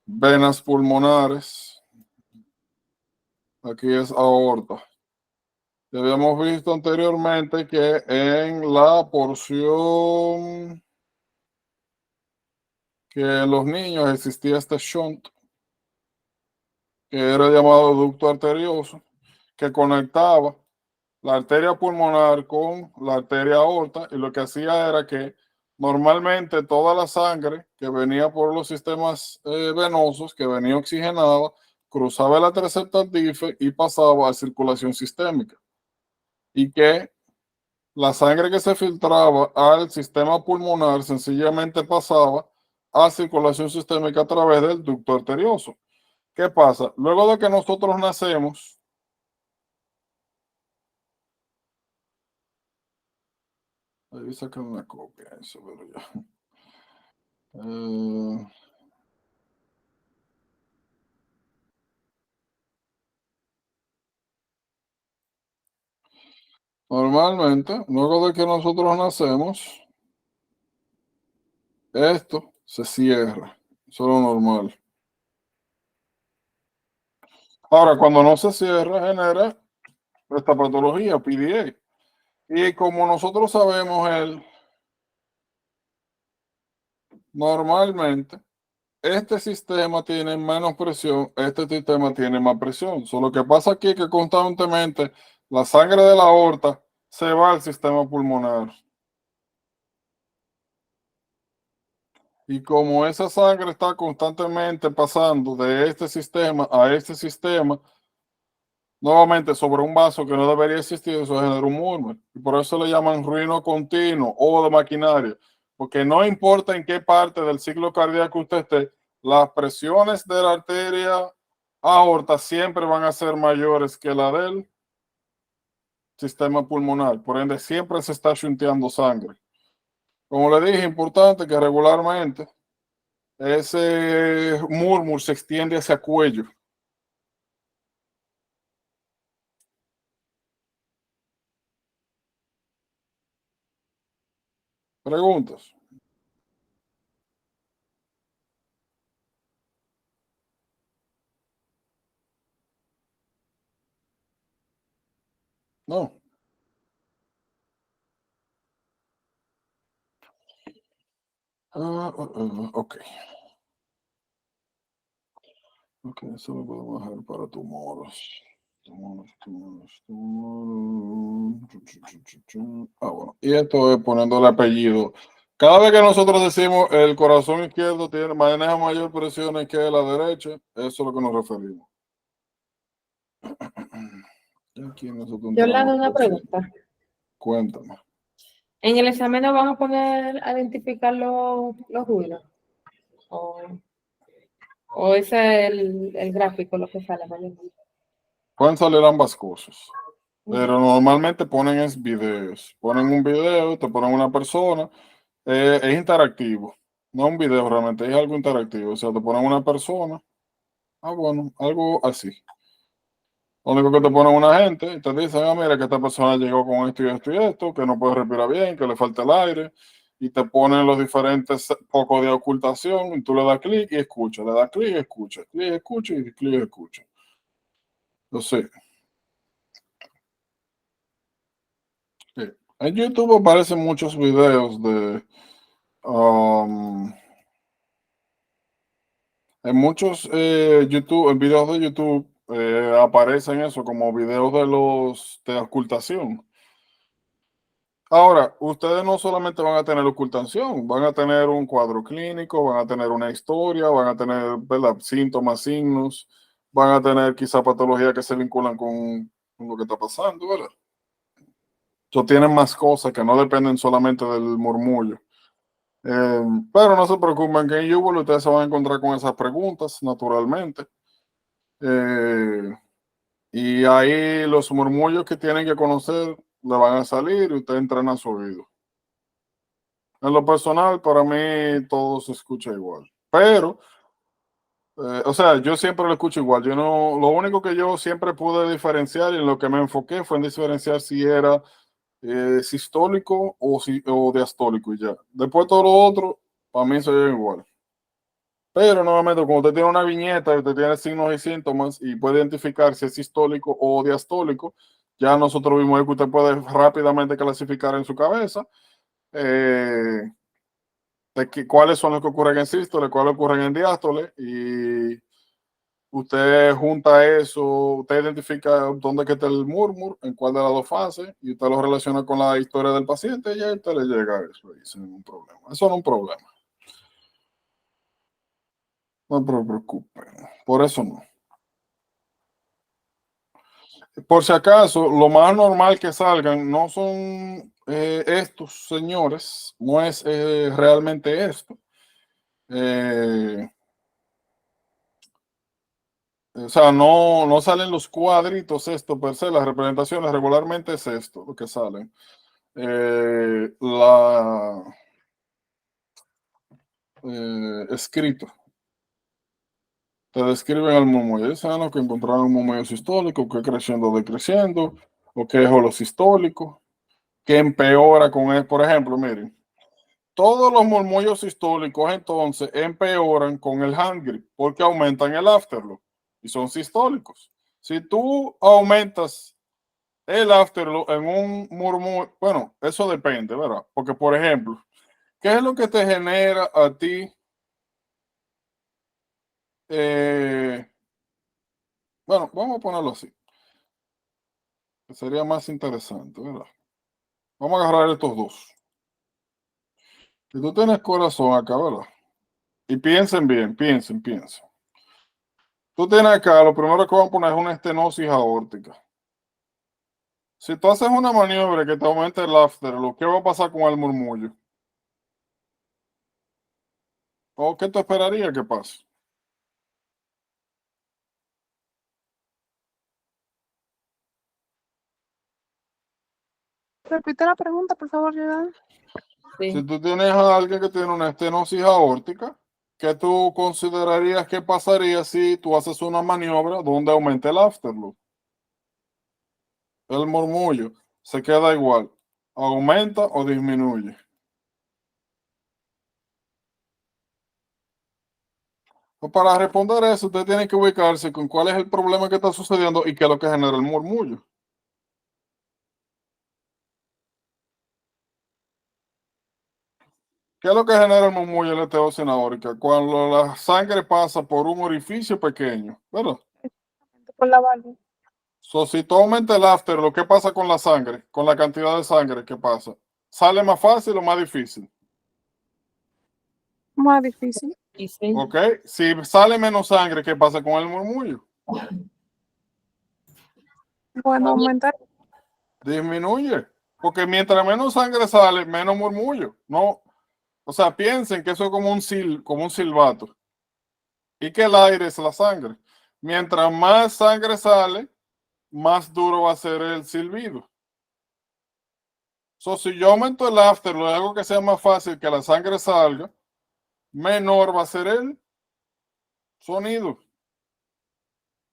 venas pulmonares. Aquí es aorta. Ya habíamos visto anteriormente que en la porción que en los niños existía este shunt, que era llamado ducto arterioso, que conectaba la arteria pulmonar con la arteria aorta, y lo que hacía era que normalmente toda la sangre que venía por los sistemas venosos, que venía oxigenada, cruzaba la treceta dife y pasaba a circulación sistémica. Y que la sangre que se filtraba al sistema pulmonar sencillamente pasaba a circulación sistémica a través del ducto arterioso. ¿Qué pasa? Luego de que nosotros nacemos, ahí sacan una copia, eso, pero ya. Normalmente, luego de que nosotros nacemos, esto se cierra. Eso es lo normal. Ahora, cuando no se cierra, genera esta patología, PDA. Y como nosotros sabemos, normalmente, este sistema tiene menos presión, este sistema tiene más presión. Solo que pasa aquí es que constantemente la sangre de la aorta se va al sistema pulmonar. Y como esa sangre está constantemente pasando de este sistema a este sistema, nuevamente sobre un vaso que no debería existir, eso genera un murmur. Y por eso le llaman ruido continuo o de maquinaria. Porque no importa en qué parte del ciclo cardíaco usted esté, las presiones de la arteria aorta siempre van a ser mayores que la del sistema pulmonar. Por ende, siempre se está shunteando sangre. Como le dije, importante que regularmente ese murmur se extiende hacia cuello. Preguntas. No. Ok. Ok, eso lo podemos dejar para tumores. Ah, bueno. Y esto es poniéndole apellido. Cada vez que nosotros decimos el corazón izquierdo maneja mayor presión que la derecha, eso es a lo que nos referimos. Aquí nosotros Yo le hago entramos una por aquí. pregunta. Cuéntame. ¿En el examen nos van a poner a identificar los ruidos? ¿O ese es el gráfico lo que sale? Pueden salir ambas cosas. Pero normalmente ponen es videos. Ponen un video, te ponen una persona. Es interactivo. No un video realmente, es algo interactivo. O sea, te ponen una persona. Ah, bueno, algo así. Lo único que te ponen una gente y te dicen, ah, mira, que esta persona llegó con esto y esto y esto, que no puede respirar bien, que le falta el aire. Y te ponen los diferentes focos de ocultación. Y tú le das clic y escucha. Le das clic y escucha. Clic y escucha y clic y escucha. Entonces, sí. En YouTube aparecen muchos videos de en muchos en videos de YouTube aparecen eso como videos de ocultación. Ahora, ustedes no solamente van a tener ocultación, van a tener un cuadro clínico, van a tener una historia, van a tener, ¿verdad?, síntomas, signos, van a tener quizá patologías que se vinculan con lo que está pasando, ¿verdad? Entonces tienen más cosas que no dependen solamente del murmullo. Pero no se preocupen que en Google ustedes se van a encontrar con esas preguntas, naturalmente. Y ahí los murmullos que tienen que conocer le van a salir y usted entrena su oído. En lo personal, para mí todo se escucha igual. Pero, o sea, yo siempre lo escucho igual. Yo no, lo único que yo siempre pude diferenciar y en lo que me enfoqué fue en diferenciar si era sistólico o diastólico y ya. Después todo lo otro, para mí se ve igual. Pero nuevamente, cuando usted tiene una viñeta y usted tiene signos y síntomas y puede identificar si es sistólico o diastólico, ya nosotros vimos que usted puede rápidamente clasificar en su cabeza cuáles son los que ocurren en sístole, cuáles ocurren en diástole, y usted junta eso, usted identifica dónde que está el murmur, en cuál de las dos fases, y usted lo relaciona con la historia del paciente y ya usted le llega a eso y sin ningún problema. Eso no es un problema. No se preocupen. Por eso no. Por si acaso, lo más normal que salgan no son estos señores, no es realmente esto. O sea, no salen los cuadritos esto per se, las representaciones regularmente es esto lo que salen. Escrito. Te describen el murmullo. Dicen que encontraron un murmullo sistólico, que creciendo, decreciendo, o que es holosistólico, que empeora con él. Por ejemplo, miren, todos los murmullos sistólicos entonces empeoran con el hand grip porque aumentan el afterlock y son sistólicos. Si tú aumentas el afterlock en un murmullo, bueno, eso depende, ¿verdad? Porque, por ejemplo, ¿qué es lo que te genera a ti? Bueno, vamos a ponerlo así, que sería más interesante, ¿verdad? Vamos a agarrar estos dos. Si tú tienes corazón acá, ¿verdad? Y piensen bien, piensen. Tú tienes acá, lo primero que vamos a poner es una estenosis aórtica. Si tú haces una maniobra que te aumente el afterlock, ¿qué va a pasar con el murmullo? ¿O qué tú esperarías que pase? Repite la pregunta, por favor, Gerard. Sí. Si tú tienes a alguien que tiene una estenosis aórtica, ¿qué tú considerarías que pasaría si tú haces una maniobra donde aumente el afterlock? El murmullo se queda igual, aumenta o disminuye. Pues para responder eso, usted tiene que ubicarse con cuál es el problema que está sucediendo y qué es lo que genera el murmullo. ¿Qué es lo que genera el murmullo en la esteosis aórtica? Cuando la sangre pasa por un orificio pequeño, ¿verdad? Por la válvula. Si tú aumentas el afterlock, ¿qué pasa con la sangre? Con la cantidad de sangre, ¿qué pasa? ¿Sale más fácil o más difícil? Más difícil. Y sí. ¿Ok? Si sale menos sangre, ¿qué pasa con el murmullo? Bueno, aumentar. Disminuye. Porque mientras menos sangre sale, menos murmullo. No, o sea, piensen que eso es como un silbato. Y que el aire es la sangre. Mientras más sangre sale, más duro va a ser el silbido. So, si yo aumento el after, lo hago que sea más fácil que la sangre salga, menor va a ser el sonido.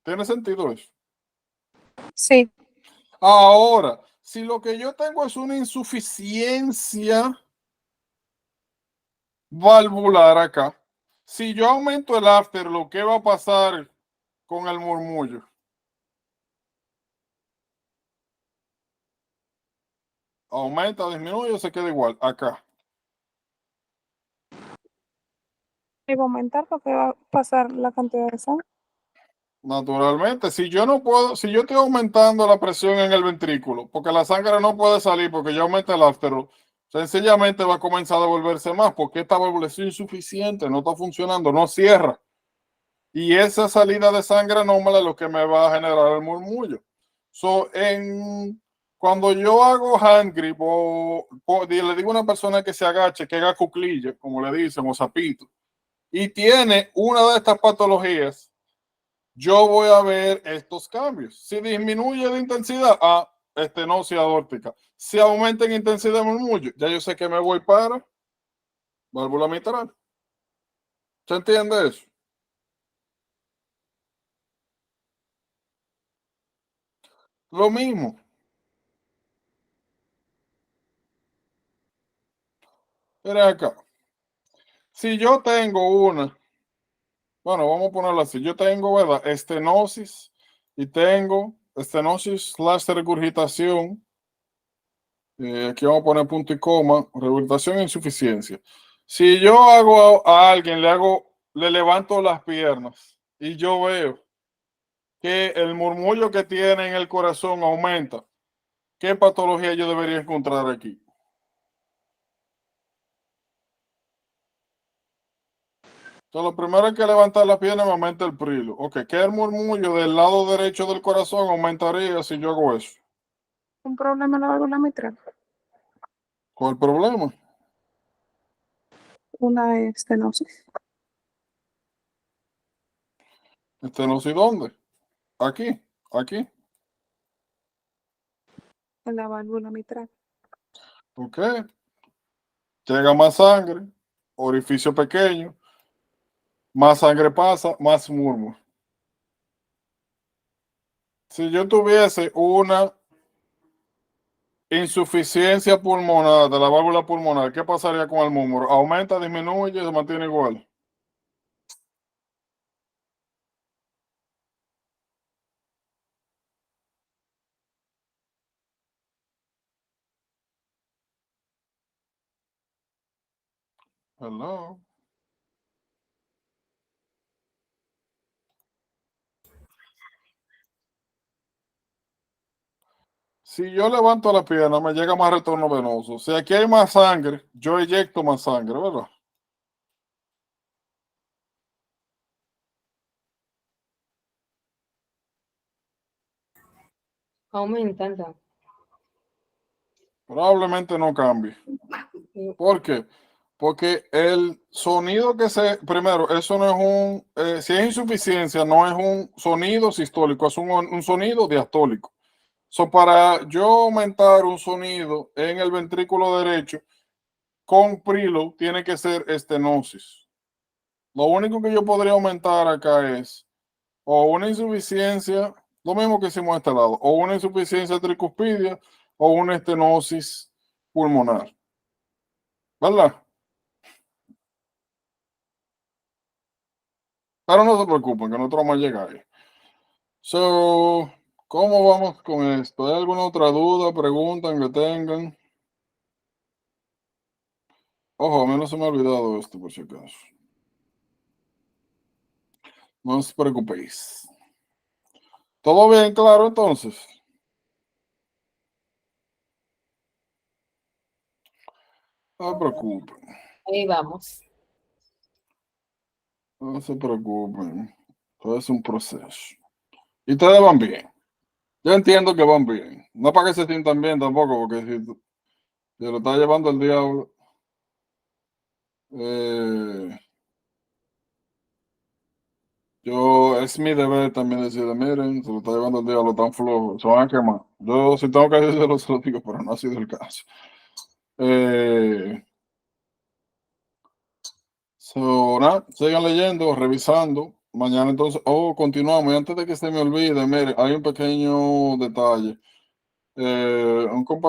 ¿Tiene sentido eso? Sí. Ahora, si lo que yo tengo es una insuficiencia valvular acá, si yo aumento el after, ¿lo que va a pasar con el murmullo? Aumenta, disminuye o se queda igual acá. Y va a aumentar porque va a pasar la cantidad de sangre. Naturalmente, si yo no puedo, si yo estoy aumentando la presión en el ventrículo, porque la sangre no puede salir porque yo aumento el after, sencillamente va a comenzar a volverse más porque esta válvula es insuficiente, no está funcionando, no cierra. Y esa salida de sangre anómala es lo que me va a generar el murmullo. So, cuando yo hago hand grip le digo a una persona que se agache, que haga cuclilla, como le dicen, o sapito, y tiene una de estas patologías, yo voy a ver estos cambios. Si disminuye de intensidad, estenosis aórtica. Si aumenta en intensidad de murmullo, ya yo sé que me voy para válvula mitral. ¿Se entiende eso? Lo mismo. Miren acá. Si yo tengo bueno, vamos a ponerlo así. Yo tengo, ¿verdad? Estenosis y tengo estenosis/regurgitación. Aquí vamos a poner punto y coma, regurgitación e insuficiencia. Si yo hago a alguien, le levanto las piernas y yo veo que el murmullo que tiene en el corazón aumenta, ¿qué patología yo debería encontrar aquí? Entonces, lo primero es que levantar la pierna me aumenta el prilo. Ok, ¿qué el murmullo del lado derecho del corazón aumentaría si yo hago eso? Un problema en la válvula mitral. ¿Cuál es el problema? Una estenosis. ¿Estenosis dónde? Aquí, aquí. En la válvula mitral. Ok. Llega más sangre, orificio pequeño, más sangre pasa, más murmullo. Si yo tuviese una insuficiencia pulmonar de la válvula pulmonar, ¿qué pasaría con el murmullo? ¿Aumenta, disminuye, se mantiene igual? Hello. Si yo levanto la pierna, me llega más retorno venoso. Si aquí hay más sangre, yo eyecto más sangre, ¿verdad? Aumenta, ¿no? Probablemente no cambie. ¿Por qué? Porque el sonido primero, eso no es si es insuficiencia, no es un sonido sistólico, es un sonido diastólico. Para yo aumentar un sonido en el ventrículo derecho con preload, tiene que ser estenosis. Lo único que yo podría aumentar acá es o una insuficiencia, lo mismo que hicimos a este lado, o una insuficiencia tricuspidia o una estenosis pulmonar. ¿Verdad? Pero no se preocupen, que nosotros vamos a llegar ahí. So, ¿cómo vamos con esto? ¿Hay alguna otra duda, pregunta que tengan? Ojo, a mí no se me ha olvidado esto, por si acaso. No os preocupéis. ¿Todo bien, claro, entonces? No se preocupen, Ahí vamos. no se preocupen. Todo es un proceso. Y ustedes van bien. Yo entiendo que van bien. No para que se sientan bien tampoco, porque si se lo está llevando el diablo. Es mi deber también decirle, miren, se lo está llevando el diablo tan flojo, se van a quemar. Yo si tengo que decirlo, se lo digo, pero no ha sido el caso. Sigan leyendo, revisando. Mañana entonces, continuamos. Y antes de que se me olvide, mire, hay un pequeño detalle. Un compañero